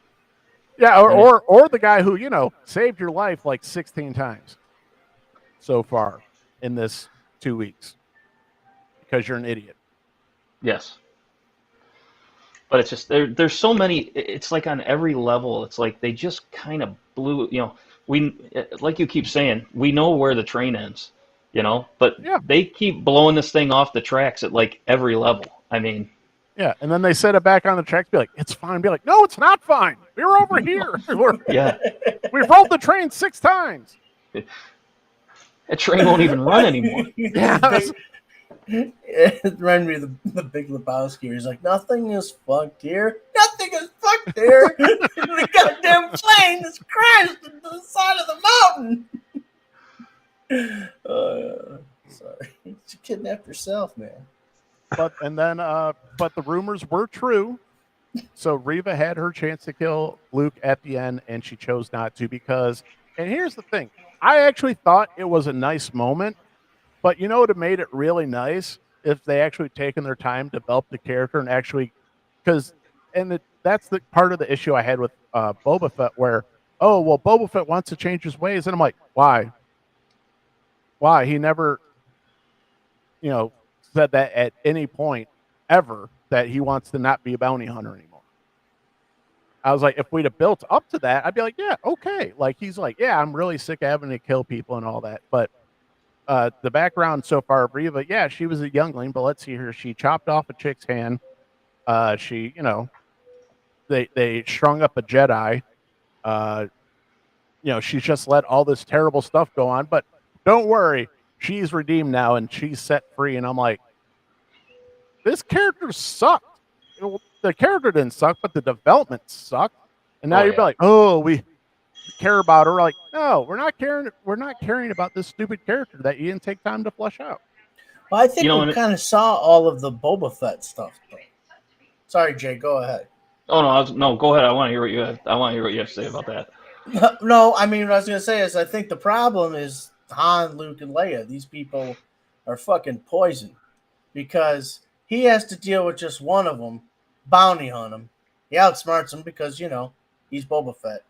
Yeah, or the guy who saved your life like 16 times so far in this 2 weeks because you're an idiot. Yes. But it's just there's so many. It's like on every level. It's like they just kind of blew. We like you keep saying, we know where the train ends. But they keep blowing this thing off the tracks at like every level. I mean. Yeah, and then they set it back on the tracks. Be like, it's fine. Be like, no, it's not fine. We were over here. Yeah. We've rolled the train 6 times. That train won't even run anymore. Yeah. It reminded me of the Big Lebowski. He's like, nothing is fucked here. Nothing is fucked here. The goddamn plane just crashed into the side of the mountain. Sorry. You kidnapped yourself, man. But the rumors were true. So Reva had her chance to kill Luke at the end, and she chose not to because. And here's the thing: I actually thought it was a nice moment, but it would have made it really nice if they actually taken their time to develop the character and actually, that's the part of the issue I had with Boba Fett, where Boba Fett wants to change his ways, and I'm like, why? Why he never, said that at any point ever that he wants to not be a bounty hunter anymore. I was like, if we'd have built up to that, I'd be like, yeah, okay. Like he's like, yeah, I'm really sick of having to kill people and all that. But the background so far of Reva, yeah, she was a youngling, but let's see her. She chopped off a chick's hand. She, they strung up a Jedi. She's just let all this terrible stuff go on. But don't worry, she's redeemed now and she's set free. And I'm like, this character sucked. The character didn't suck, but the development sucked. And now you're like, we care about her. We're like, no, we're not caring. We're not caring about this stupid character that you didn't take time to flesh out. Well, I think we kind of saw all of the Boba Fett stuff, though. Sorry, Jay, go ahead. Oh no, go ahead. I want to hear what you have. I want to hear what you have to say about that. No, I mean, what I was going to say is, I think the problem is Han, Luke, and Leia. These people are fucking poison because he has to deal with just one of them, bounty hunt him. He outsmarts him because he's Boba Fett.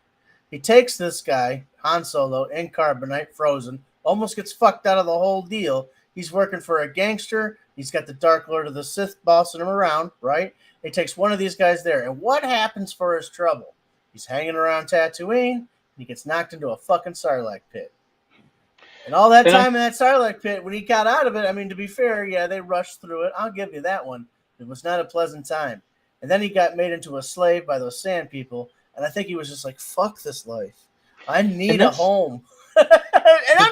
He takes this guy, Han Solo, in carbonite, frozen, almost gets fucked out of the whole deal. He's working for a gangster. He's got the Dark Lord of the Sith bossing him around, right? He takes one of these guys there. And what happens for his trouble? He's hanging around Tatooine, and he gets knocked into a fucking Sarlacc pit. And all that time in that Sarlacc pit, when he got out of it, I mean, to be fair, yeah, they rushed through it. I'll give you that one. It was not a pleasant time. And then he got made into a slave by those sand people. And I think he was just like, fuck this life. I need a home.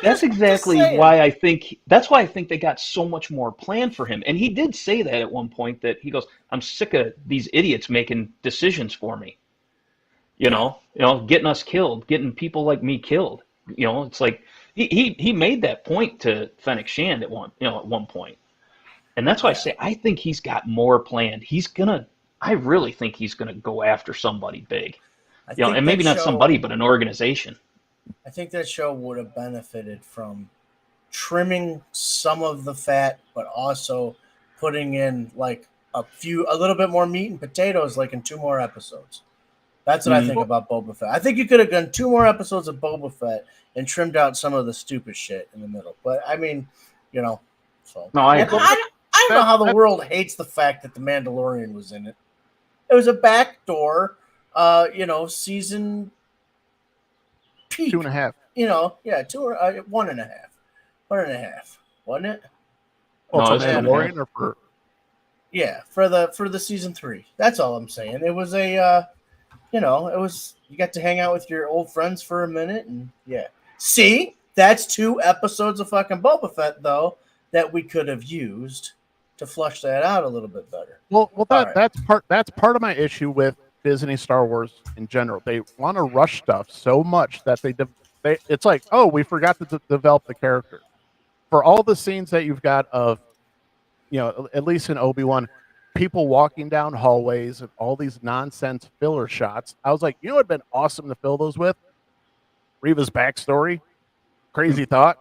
That's exactly why I think they got so much more planned for him. And he did say that at one point, that he goes, I'm sick of these idiots making decisions for me. Getting us killed, getting people like me killed. It's like he made that point to Fennec Shand at one point. And that's why I say I think he's got more planned. I really think he's gonna go after somebody big. And maybe not somebody, but an organization. I think that show would have benefited from trimming some of the fat, but also putting in like a little bit more meat and potatoes, like in 2 more episodes. That's what I think about Boba Fett. I think you could have done 2 more episodes of Boba Fett and trimmed out some of the stupid shit in the middle. But I mean, so no, I agree. I don't know how the world hates the fact that the Mandalorian was in it. It was a backdoor, season peak. 2.5. 2 or 1.5. 1.5, wasn't it? Well, no, Mandalorian or for for the season 3. That's all I'm saying. It was a you know, it was, you got to hang out with your old friends for a minute, and yeah. See, that's 2 episodes of fucking Boba Fett though that we could have used to flush that out a little bit better. Well, All right. that's part of my issue with Disney Star Wars in general. They want to rush stuff so much that they it's like, oh, we forgot to develop the character. For all the scenes that you've got of, at least in Obi-Wan, people walking down hallways and all these nonsense filler shots. I was like, it'd been awesome to fill those with Reva's backstory. Crazy thought,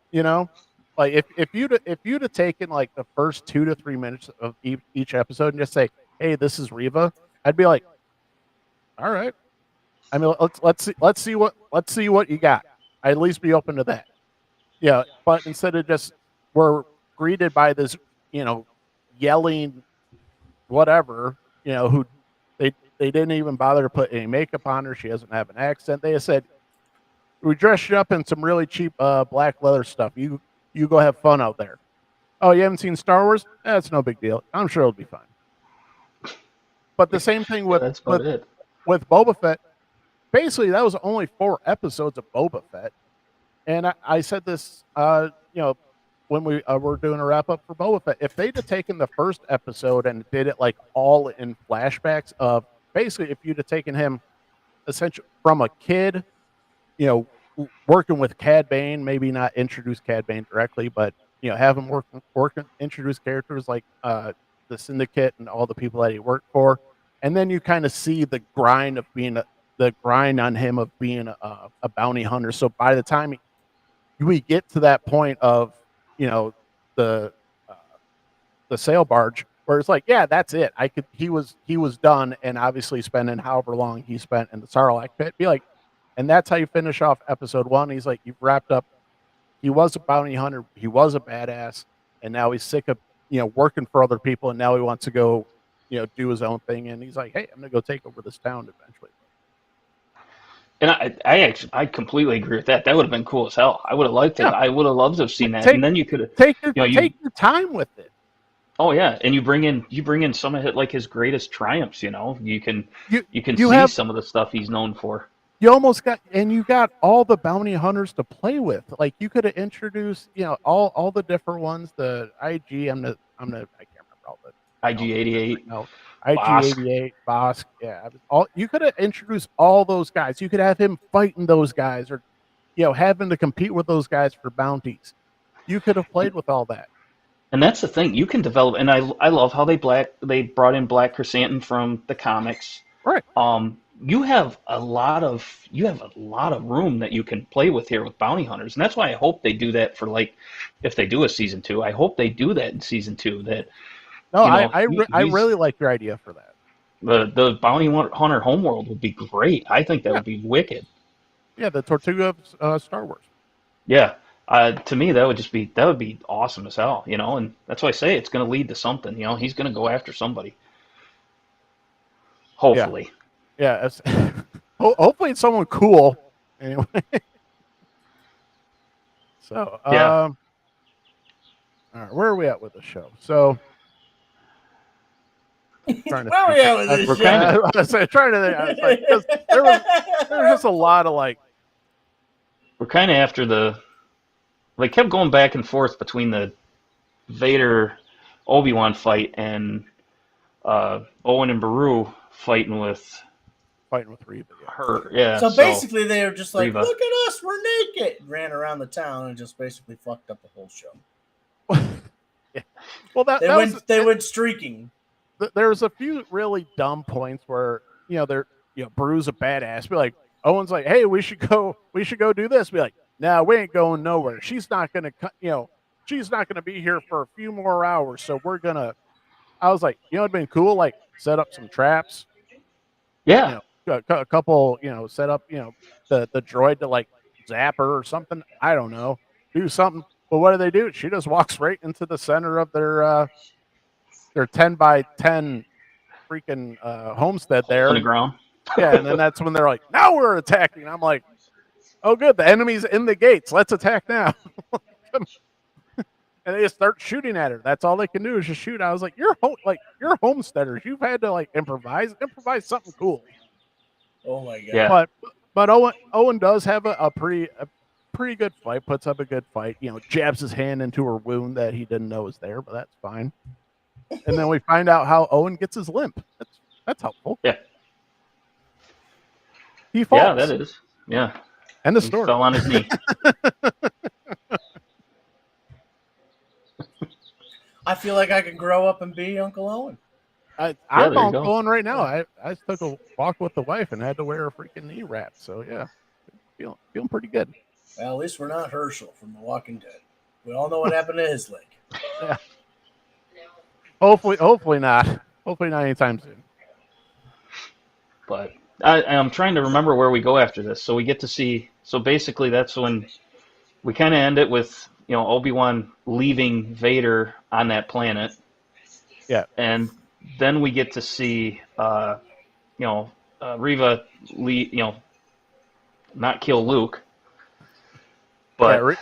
you know. Like if you'd have taken like the first 2 to 3 minutes of each episode and just say, "Hey, this is Reva," I'd be like, "All right." I mean, let's see what you got. I'd at least be open to that. Yeah, but instead of just we're greeted by this, yelling whatever, who they didn't even bother to put any makeup on her. She doesn't have an accent. They said, "We dressed you up in some really cheap black leather stuff. You go have fun out there." Oh, you haven't seen Star Wars? That's no big deal. I'm sure it'll be fine. But the same thing with that's about it. with Boba Fett. Basically, that was only 4 episodes of Boba Fett, and I said this, when we were doing a wrap up for Boba Fett. If they'd have taken the first episode and did it like all in flashbacks of basically, if you'd have taken him essentially from a kid, working with Cad Bane, maybe not introduce Cad Bane directly, but have him introduce characters like the Syndicate and all the people that he worked for, and then you kind of see the grind of being the grind on him of being a bounty hunter. So by the time we get to that point of the uh, the sail barge, where it's like, yeah, that's it. He was done, and obviously spending however long he spent in the Sarlacc pit, be like, and that's how you finish off episode 1. He's like, you've wrapped up. He was a bounty hunter. He was a badass, and now he's sick of working for other people, and now he wants to go do his own thing. And he's like, hey, I'm gonna go take over this town eventually. And I completely agree with that. That would have been cool as hell. I would have liked it. Yeah. I would have loved to have seen that. And then you could have take your time with it. Oh yeah, and you bring in some of his greatest triumphs. You can see have, some of the stuff he's known for. You almost got, and you got all the bounty hunters to play with. Like you could have introduced, all the different ones. The IG, I can't remember all the IG-88. No, IG-88, Bosk. Yeah, you could have introduced all those guys. You could have him fighting those guys, or having to compete with those guys for bounties. You could have played with all that. And that's the thing, you can develop, and I love how they brought in Black Chrysanthemum from the comics. Right. You have a lot of room that you can play with here with bounty hunters, and that's why I hope they do that for if they do a season 2. I hope they do that in season 2. That I really like your idea for that. The bounty hunter homeworld would be great. I think that would be wicked. Yeah, the Tortuga of Star Wars. Yeah. To me, that would be awesome as hell, and that's why I say it's going to lead to something. He's going to go after somebody. Hopefully. Yeah. Hopefully it's someone cool. Anyway. So, all right, where are we at with the show? So, trying to where are we at with this show? There's just a lot of we're kind of after they kept going back and forth between the Vader Obi-Wan fight and Owen and Beru fighting with Reva. Her, yeah. So basically, they were just like, Reva. "Look at us, we're naked." Ran around the town and just basically fucked up the whole show. Yeah. Well, they went streaking. There was a few really dumb points where Beru's a badass. Be like, Owen's like, "Hey, we should go do this." Be like, "Nah, we ain't going nowhere. She's not gonna she's not gonna be here for a few more hours. So we're gonna." I was like, it'd been cool, like set up some traps. Yeah. A couple, set up, the droid to like zap her or something. I don't know, do something. But what do? She just walks right into the center of their 10x10 freaking homestead there on the ground. Yeah, and then that's when they're like, "Now we're attacking." I'm like, "Oh, good, the enemy's in the gates. Let's attack now." And they just start shooting at her. That's all they can do is just shoot. I was like, you're homesteaders. You've had to improvise something cool." Oh my god! Yeah. But Owen does have a pretty good fight. Puts up a good fight. Jabs his hand into her wound that he didn't know was there, but that's fine. And then we find out how Owen gets his limp. That's helpful. Yeah. He falls. Yeah, that is. Yeah. And the He story. fell on his knee. I feel like I could grow up and be Uncle Owen. I'm there you go. going right now. I took a walk with the wife and had to wear a freaking knee wrap. So yeah, feeling pretty good. Well, at least we're not Herschel from The Walking Dead. We all know what happened to his leg. Yeah. Hopefully not. Hopefully not anytime soon. But I'm trying to remember where we go after this. So we get to see. So basically, that's when we kind of end it with Obi-Wan leaving Vader on that planet. Yeah. And then we get to see Reva not kill Luke. But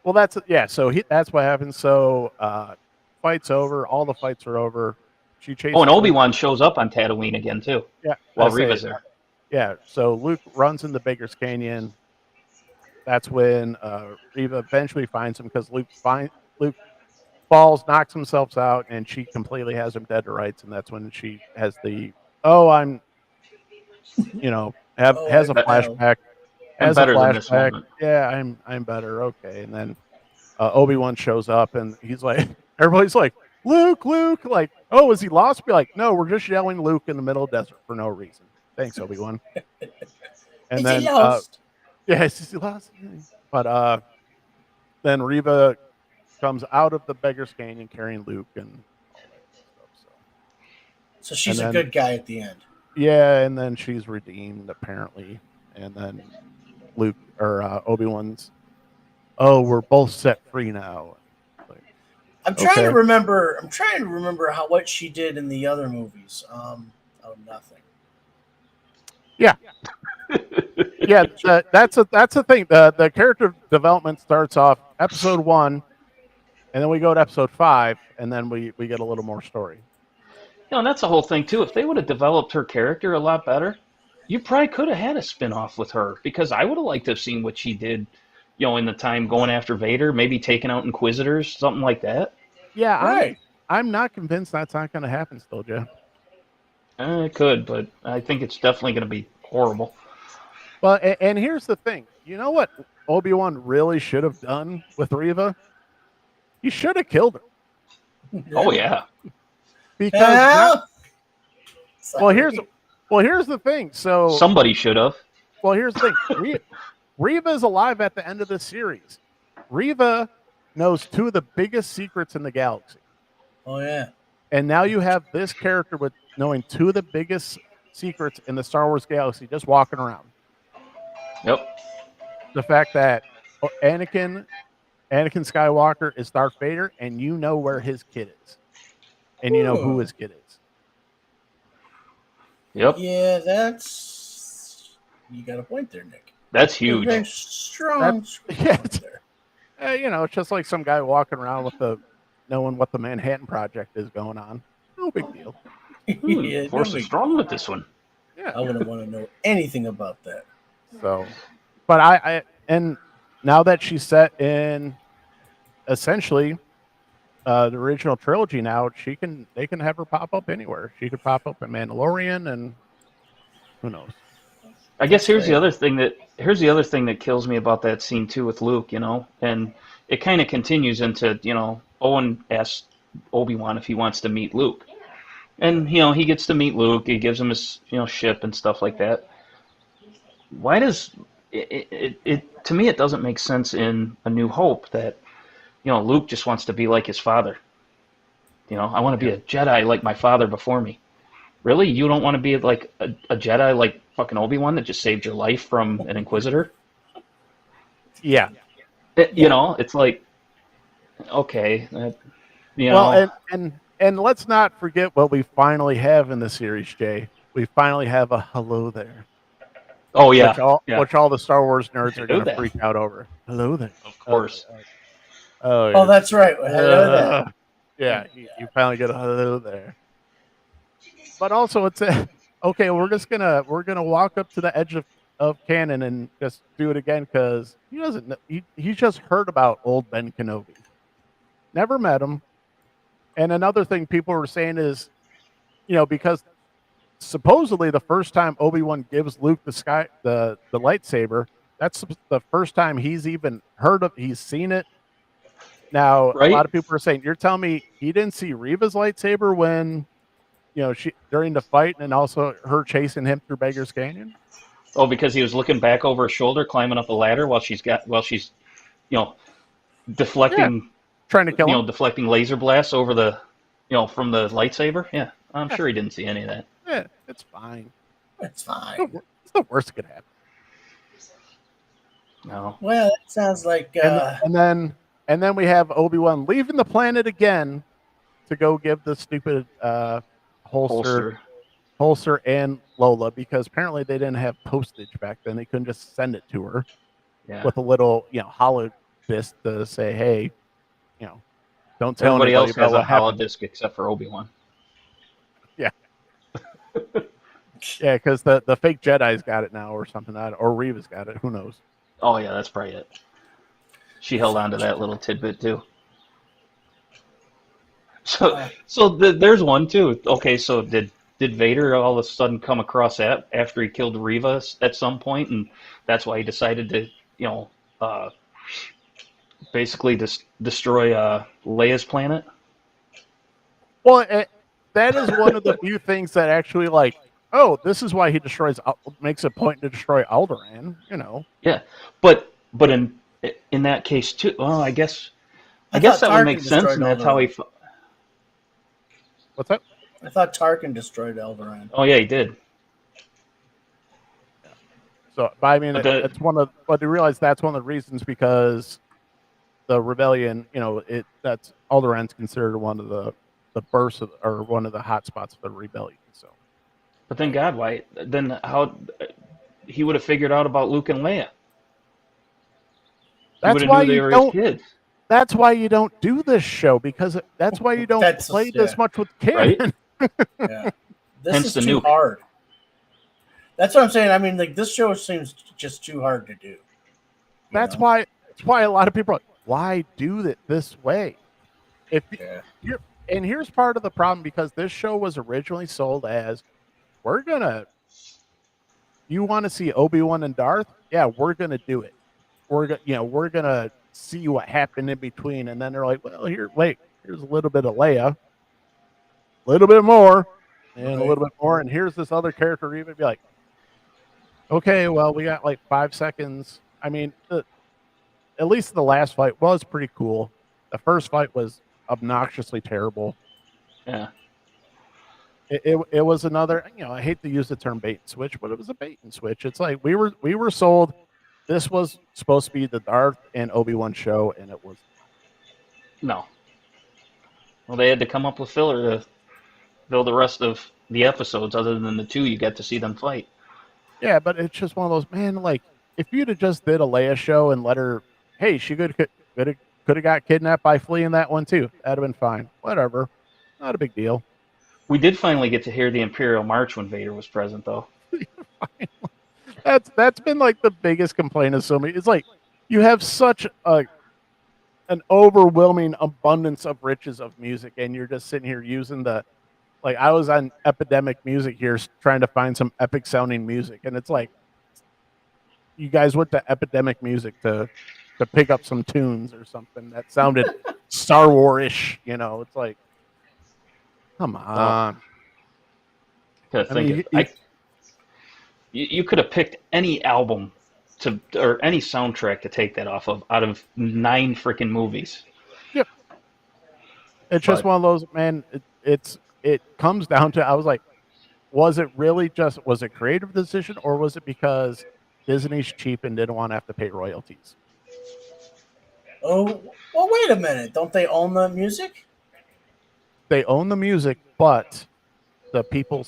well, that's So what happens. So fight's over. All the fights are over. She chases. and Obi-Wan shows up on Tatooine again too. Yeah. While Reva's there. Yeah. So Luke runs into Baker's Canyon. That's when Reva eventually finds him because Luke falls, knocks himself out, and she completely has him dead to rights. And that's when she has the has a flashback. I'm better than this moment. Yeah, I'm better. Okay, and then Obi-Wan shows up, and he's like, everybody's like, Luke, like, oh, is he lost? Be like, no, we're just yelling Luke in the middle of the desert for no reason. Thanks, Obi-Wan. And is then he lost? is he lost? But then Reva comes out of the Beggar's Canyon carrying Luke and all that stuff. So she's a good guy at the end. Yeah, and then she's redeemed apparently, and then Luke or Obi-Wan's, we're both set free now. Like, I'm trying to remember what she did in the other movies. Nothing. Yeah. Yeah, that's a thing. The character development starts off episode 1, and then we go to episode 5, and then we get a little more story. And that's the whole thing too. If they would have developed her character a lot better, you probably could have had a spin-off with her, because I would have liked to have seen what she did, in the time going after Vader, maybe taking out Inquisitors, something like that. Yeah, right. I'm not convinced that's not going to happen still, Jeff. It could, but I think it's definitely going to be horrible. Well, and here's the thing. You know what Obi-Wan really should have done with Reva? He should have killed her. Oh, yeah. Because here's the thing. So somebody should have. Well, here's the thing. Reva is alive at the end of the series. Reva knows 2 of the biggest secrets in the galaxy. Oh yeah. And now you have this character with knowing 2 of the biggest secrets in the Star Wars galaxy just walking around. Yep. The fact that Anakin Skywalker is Darth Vader, and you know where his kid is. And you know who his kid is. Yep. Yeah, you got a point there, Nick. That's huge. Very strong. It's just like some guy walking around with knowing what the Manhattan Project is going on. No big deal. Yeah, Force is strong with this one. Yeah. I wouldn't want to know anything about that. So, but and now that she's set in essentially the original trilogy, now they can have her pop up anywhere. She could pop up in Mandalorian, and who knows. I guess here's the other thing that kills me about that scene too with Luke, and it kind of continues into, Owen asks Obi-Wan if he wants to meet Luke, and he gets to meet Luke. He gives him his ship and stuff like that. Why does it to me it doesn't make sense in A New Hope that Luke just wants to be like his father. I want to be a Jedi like my father before me. Really? You don't want to be like a Jedi like fucking Obi-Wan that just saved your life from an Inquisitor? Yeah. It's like, okay. Well, and let's not forget what we finally have in the series, Jay. We finally have a hello there. Oh, yeah. Which all the Star Wars nerds are going to freak out over. Hello there. Of course. Oh, that's right. Hello there. Yeah, you finally get a hello there. But also, okay, we're gonna walk up to the edge of canon and just do it again because he doesn't know, he's just heard about old Ben Kenobi, never met him. And another thing people were saying is, because supposedly the first time Obi-Wan gives Luke the lightsaber, that's the first time he's even he's seen it. Now, a lot Right? of people are saying, you're telling me he didn't see Reva's lightsaber when, she during the fight and also her chasing him through Beggar's Canyon? Oh, because he was looking back over her shoulder, climbing up a ladder while she's you know, Yeah, deflecting, trying to kill him. deflecting laser blasts over from the lightsaber. Yeah, I'm Yeah, sure he didn't see any of that. yeah, it's fine. It's fine. It's the worst that could happen. No. Well, it sounds like And then we have Obi-Wan leaving the planet again to go give the stupid holster and Lola, because apparently they didn't have postage back then. They couldn't just send it to her Yeah. with a little, hollow disc to say, hey, don't tell Everybody anybody else about has a what happened. holodisc except for Obi-Wan. Yeah. Yeah, because the fake Jedi's got it now or something, or Reva's got it. Who knows? Oh yeah, that's probably it. She held on to that little tidbit too. So there's one too. Okay, so did Vader all of a sudden come across that after he killed Reva at some point, and that's why he decided to, basically destroy Leia's planet? Well, that is one of the few things that actually, like, oh, this is why he makes a point to destroy Alderaan. Yeah, but in that case too. Well, I guess that Tarkin would make sense, destroyed and that's how he. Alderaan. What's that? I thought Tarkin destroyed Alderaan. Oh yeah, he did. So, but I mean, it's but you realize that's one of the reasons, because the rebellion, that's Alderaan's considered one of the bursts or one of the hot spots of the rebellion. So, But then God, why? Then how? He would have figured out about Luke and Leia. that's why they you were don't. his kids. That's why you don't do this show, because that's why you don't play this much with canon. Right? Yeah, this Hence is the too nuke. hard. That's what I'm saying. I mean, like, this show seems just too hard to do. That's why a lot of people are like, why do it this way? And here's part of the problem, because this show was originally sold as, you want to see Obi-Wan and Darth? Yeah, we're gonna do it. We're gonna see what happened in between. And then they're like, well, here's a little bit of Leia, a little bit more, and a little bit more, and here's this other character. Even be like, okay, well, we got like 5 seconds. I mean, at least the last fight was pretty cool. The first fight was obnoxiously terrible. Yeah. It was another, I hate to use the term bait and switch, but it was a bait and switch. It's like we were sold this was supposed to be the Darth and Obi-Wan show, and it was No. Well, they had to come up with filler to fill the rest of the episodes, other than the two you get to see them fight. Yeah, but it's just one of those, man, like, if you'd have just did a Leia show and let her, hey, she could have got kidnapped by Flea in that one too. That'd have been fine. Whatever. Not a big deal. We did finally get to hear the Imperial March when Vader was present, though. That's been like the biggest complaint of so many. It's like you have such an overwhelming abundance of riches of music, and you're just sitting here using like, I was on Epidemic Music here trying to find some epic sounding music, and it's like you guys went to Epidemic Music to pick up some tunes or something that sounded Star Wars-ish. It's like, come on. You could have picked any album or any soundtrack to take that off of out of 9 freaking movies. Yep. It's just one of those, man. It comes down to, I was like, was it a creative decision, or was it because Disney's cheap and didn't want to have to pay royalties? Oh, well, wait a minute. Don't they own the music? They own the music, but the people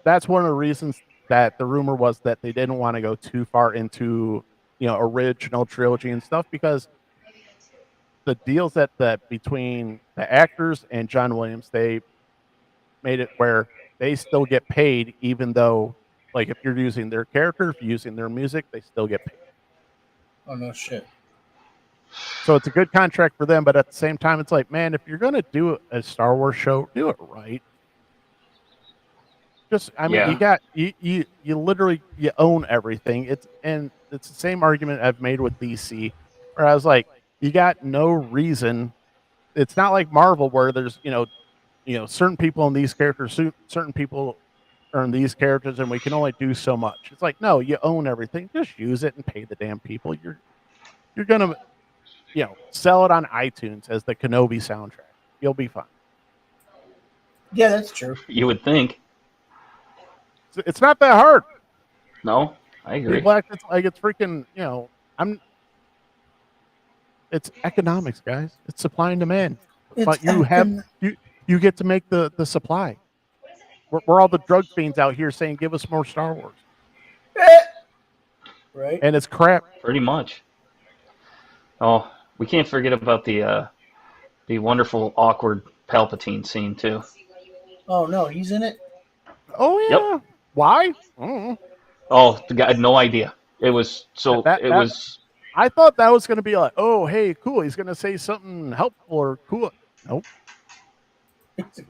that's one of the reasons that the rumor was that they didn't want to go too far into, original trilogy and stuff, because the deals that between the actors and John Williams, they made it where they still get paid, even though, like, if you're using their character, if you're using their music, they still get paid. Oh, no shit. So it's a good contract for them, but at the same time, it's like, man, if you're going to do a Star Wars show, do it right. Just, I mean, you literally, you own everything. It's the same argument I've made with DC, where I was like, you got no reason. It's not like Marvel where there's, certain people in these characters, certain people are in these characters, and we can only do so much. It's like, no, you own everything. Just use it and pay the damn people. You're gonna, sell it on iTunes as the Kenobi soundtrack. You'll be fine. Yeah, that's true. You would think. It's not that hard. No, I agree. It's freaking, it's economics, guys. It's supply and demand. But you get to make the supply. We're all the drug fiends out here saying, give us more Star Wars. Right. And it's crap. Pretty much. Oh, we can't forget about the wonderful, awkward Palpatine scene, too. Oh, no, he's in it? Oh, yeah. Yep. Why? Oh, the guy had no idea. It was so. I thought that was going to be like, oh, hey, cool. He's going to say something helpful or cool. Nope.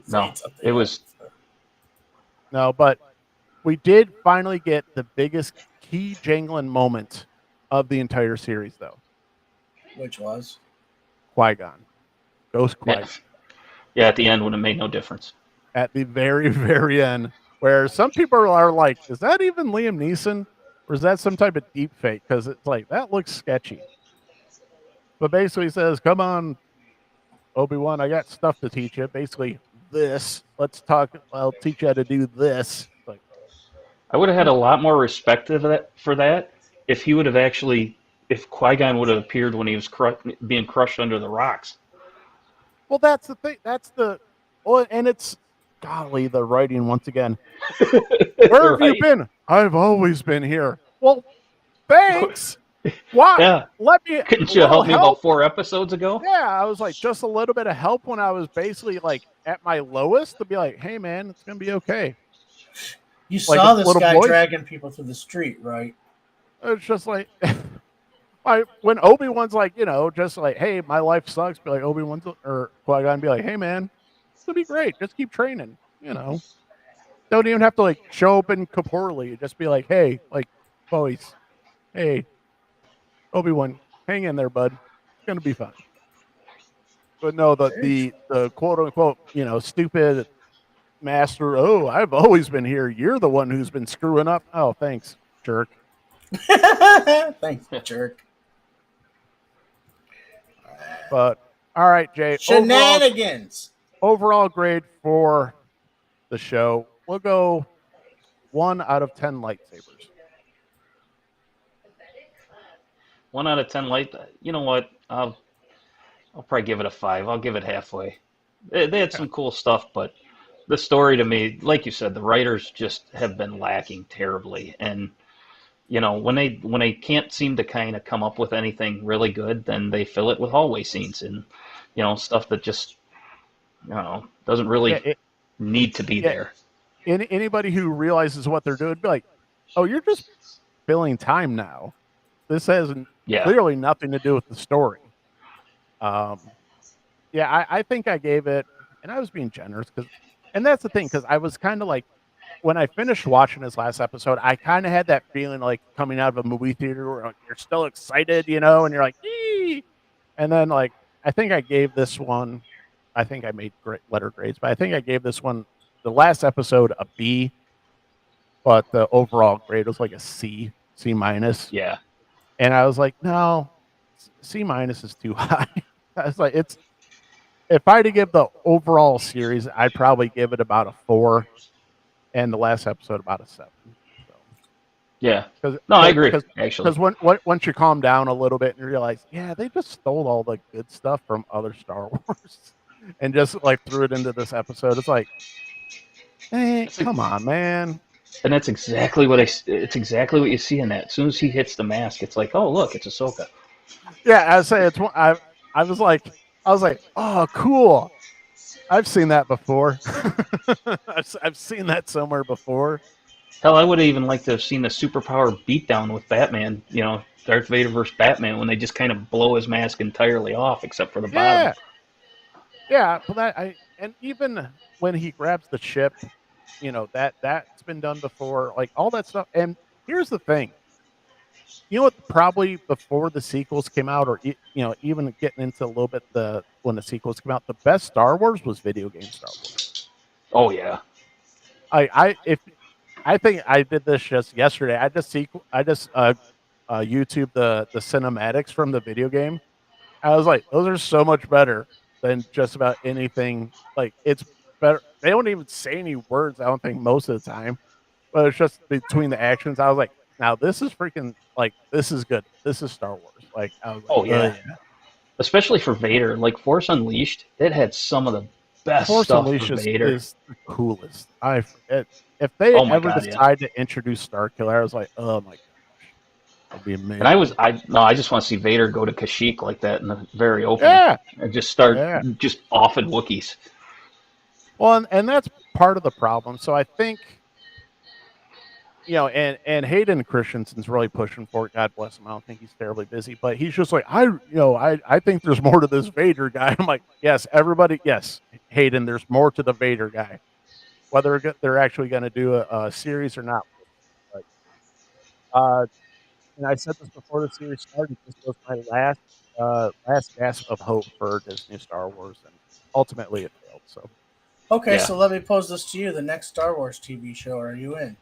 No, it was. No, but we did finally get the biggest key jangling moment of the entire series, though. Which was? Qui-Gon. Ghost Qui-Gon. Yeah, at the end when it made no difference. At the very, very end. Where some people are like, is that even Liam Neeson? Or is that some type of deep fake? Because it's like, that looks sketchy. But basically he says, come on, Obi-Wan, I got stuff to teach you. Basically, this. Let's talk. I'll teach you how to do this. Like, I would have had a lot more respect for that if he would have if Qui-Gon would have appeared when he was being crushed under the rocks. Well, that's the thing. And it's, golly, the writing once again. Where have you been? I've always been here. Well, thanks. Why? Yeah. Couldn't you help me about 4 episodes ago? Yeah, I was like, just a little bit of help when I was basically like at my lowest to be like, hey, man, it's going to be okay. You saw this guy dragging people through the street, right? It's just like, when Obi-Wan's like, just like, hey, my life sucks, be like, Obi-Wan's or Qui-Gon be like, hey, man, this will be great. Just keep training, Don't even have to like show up in corporally. Just be like, hey, like, boys, hey, Obi-Wan, hang in there, bud. It's gonna be fun. But no, the quote unquote, stupid master. Oh, I've always been here. You're the one who's been screwing up. Oh, thanks, jerk. Thanks, jerk. But all right, Jay. Shenanigans. Overall grade for the show, we'll go 1 out of 10 lightsabers. 1 out of 10 light. You know what? I'll probably give it a 5. I'll give it halfway. They had some cool stuff, but the story to me, like you said, the writers just have been lacking terribly. And when they can't seem to kind of come up with anything really good, then they fill it with hallway scenes and stuff that just doesn't really need to be there. Anybody who realizes what they're doing, be like, oh, you're just filling time now. This has clearly nothing to do with the story. I think I gave it, and I was being generous, and that's the thing, because I was kind of like, when I finished watching this last episode, I kind of had that feeling like coming out of a movie theater where you're still excited, and you're like, ee! And then like, I think I gave this one, I think I made great letter grades, but I think I gave this one, the last episode, a B, but the overall grade was like a C minus. Yeah. And I was like, no, C minus is too high. I was like, if I had to give the overall series, I'd probably give it about a 4, and the last episode about a 7. So. Yeah. No, I agree. Actually, because once you calm down a little bit and you realize, they just stole all the good stuff from other Star Wars and just like threw it into this episode. It's like, hey, come on, man. And that's exactly what it's exactly what you see in that. As soon as he hits the mask, it's like, oh look, it's Ahsoka. Yeah, I say I was like, oh, cool. I've seen that before. I've seen that somewhere before. Hell, I would have even liked to have seen the superpower beatdown with Batman. You know, Darth Vader versus Batman when they just kind of blow his mask entirely off except for the bottom. Yeah, but and even when he grabs the chip, that's been done before, like all that stuff. And here's the thing, what? Probably before the sequels came out, or even getting into a little bit when the sequels came out, the best Star Wars was video game Star Wars. Oh yeah. I think I did this just yesterday. I just YouTube the cinematics from the video game. I was like, those are so much better than just about anything. Like, it's better. They don't even say any words, I don't think, most of the time. But it's just between the actions. I was like, now this is freaking, like, this is good. This is Star Wars. Like, I was like, oh yeah. Especially for Vader. Like, Force Unleashed, it had some of the best Force stuff Unleashed for Vader. is the coolest. If they ever decide to introduce Starkiller, I was like, oh my gosh. That'd be amazing. And I just want to see Vader go to Kashyyyk like that in the very opening. Yeah. And just start just offing Wookiees. Well, and that's part of the problem. So I think, and Hayden Christensen's really pushing for it. God bless him. I don't think he's terribly busy, but he's just like, I think there's more to this Vader guy. I'm like, yes, everybody, yes, Hayden, there's more to the Vader guy. Whether they're actually going to do a series or not. But, and I said this before the series started. This was my last gasp of hope for Disney Star Wars, and ultimately it failed. So, okay, so let me pose this to you: the next Star Wars TV show, are you in? Of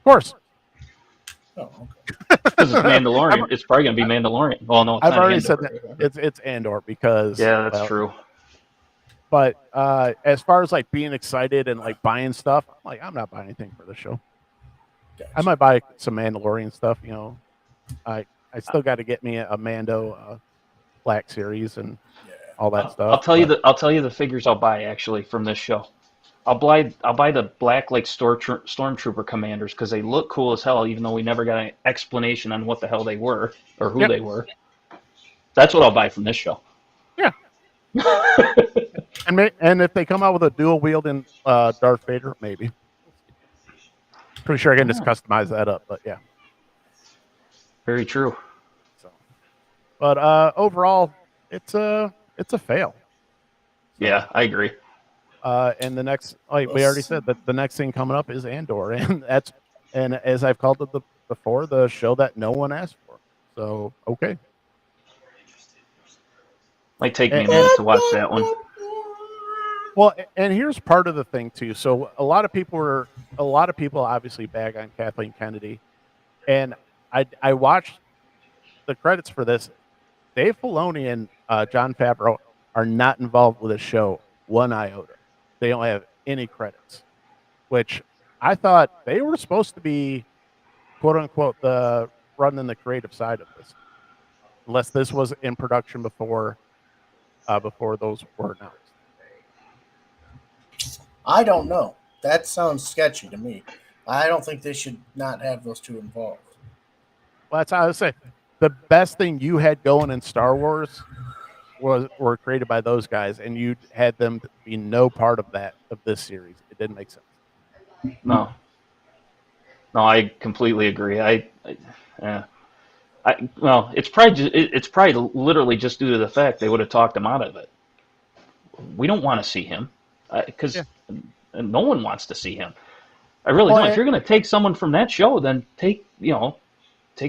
course. Oh, okay. Because it's Mandalorian. It's probably going to be Mandalorian. Well, no, I've already said that it's Andor because that's true. But as far as like being excited and like buying stuff, I'm not buying anything for the show. Gotcha. I might buy some Mandalorian stuff. I still got to get me a Mando Black Series and all that stuff. I'll tell you the figures I'll buy actually from this show. I'll buy the Black like Stormtrooper commanders because they look cool as hell, even though we never got an explanation on what the hell they were or who they were. That's what I'll buy from this show. Yeah. and if they come out with a dual wielding Darth Vader, maybe. Pretty sure I can just customize that up, but yeah. Very true. So, but overall, it's a fail. Yeah, I agree. And the next, like we already said, that the next thing coming up is Andor, and as I've called it before, the show that no one asked for. So okay. Might take me a minute to watch that one. Well, and here's part of the thing too. So a lot of people obviously bag on Kathleen Kennedy, and I watched the credits for this. Dave Filoni and Jon Favreau are not involved with the show one iota. They don't have any credits, which I thought they were supposed to be, quote unquote, the running the creative side of this, unless this was in production before those were announced. I don't know. That sounds sketchy to me. I don't think they should not have those two involved. Well, that's how I was saying. The best thing you had going in Star Wars were created by those guys, and you had them be no part of this series. It didn't make sense. No, I completely agree. Well, it's probably literally just due to the fact they would have talked him out of it. We don't want to see him because no one wants to see him. I really don't. If you're going to take someone from that show, then take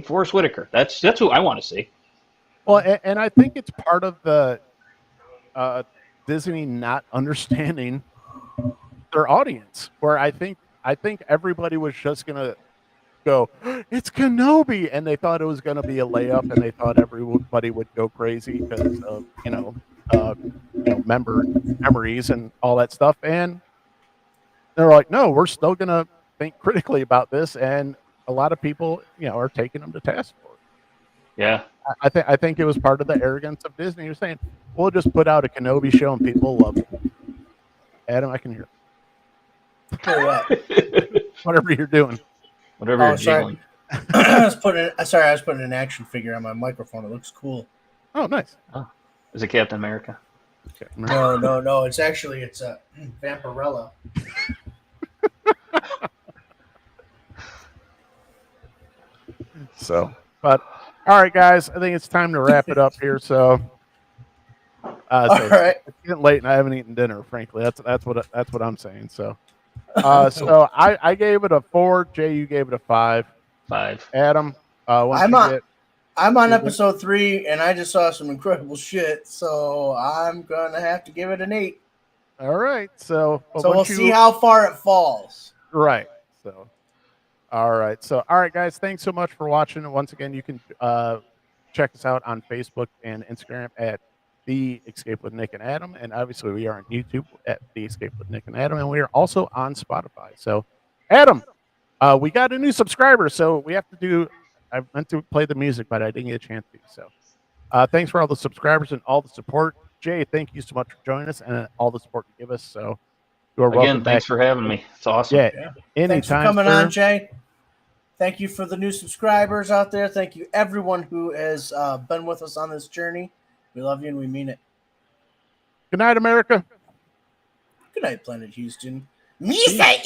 Forrest Whitaker. That's who I want to see. Well, and I think it's part of the Disney not understanding their audience, where I think everybody was just gonna go, it's Kenobi, and they thought it was gonna be a layup, and they thought everybody would go crazy because of memories and all that stuff, and they're like, no, we're still gonna think critically about this, and a lot of people are taking them to task for it. Yeah. I think it was part of the arrogance of Disney. You're saying, we'll just put out a Kenobi show and people love it. Adam, I can hear. Whatever you're doing. Whatever you're jiggling. I was putting an action figure on my microphone. It looks cool. Oh, nice. Oh. Is it Captain America? No. It's a Vampirella. So, but all right, guys, I think it's time to wrap it up here. So, All right. it's getting late and I haven't eaten dinner. Frankly, that's what I'm saying. So, so I gave it a 4. Jay, you gave it a 5. 5. Adam, I'm on episode 3, and I just saw some incredible shit, so I'm gonna have to give it an 8. All right, so we'll see how far it falls. Right. So, all right. So, all right, guys, thanks so much for watching. And once again, you can check us out on Facebook and Instagram at The Escape with Nick and Adam, and obviously we are on YouTube at The Escape with Nick and Adam, and we are also on Spotify. So, Adam, we got a new subscriber, so we have to do. I meant to play the music, but I didn't get a chance to. So, thanks for all the subscribers and all the support. Jay, thank you so much for joining us and all the support you give us. So, you are welcome. Thanks for having me. It's awesome. Yeah. Anytime, thanks for coming sir. on, Jay. Thank you for the new subscribers out there. Thank you, everyone who has been with us on this journey. We love you and we mean it. Good night, America. Good night, Planet Houston. Misa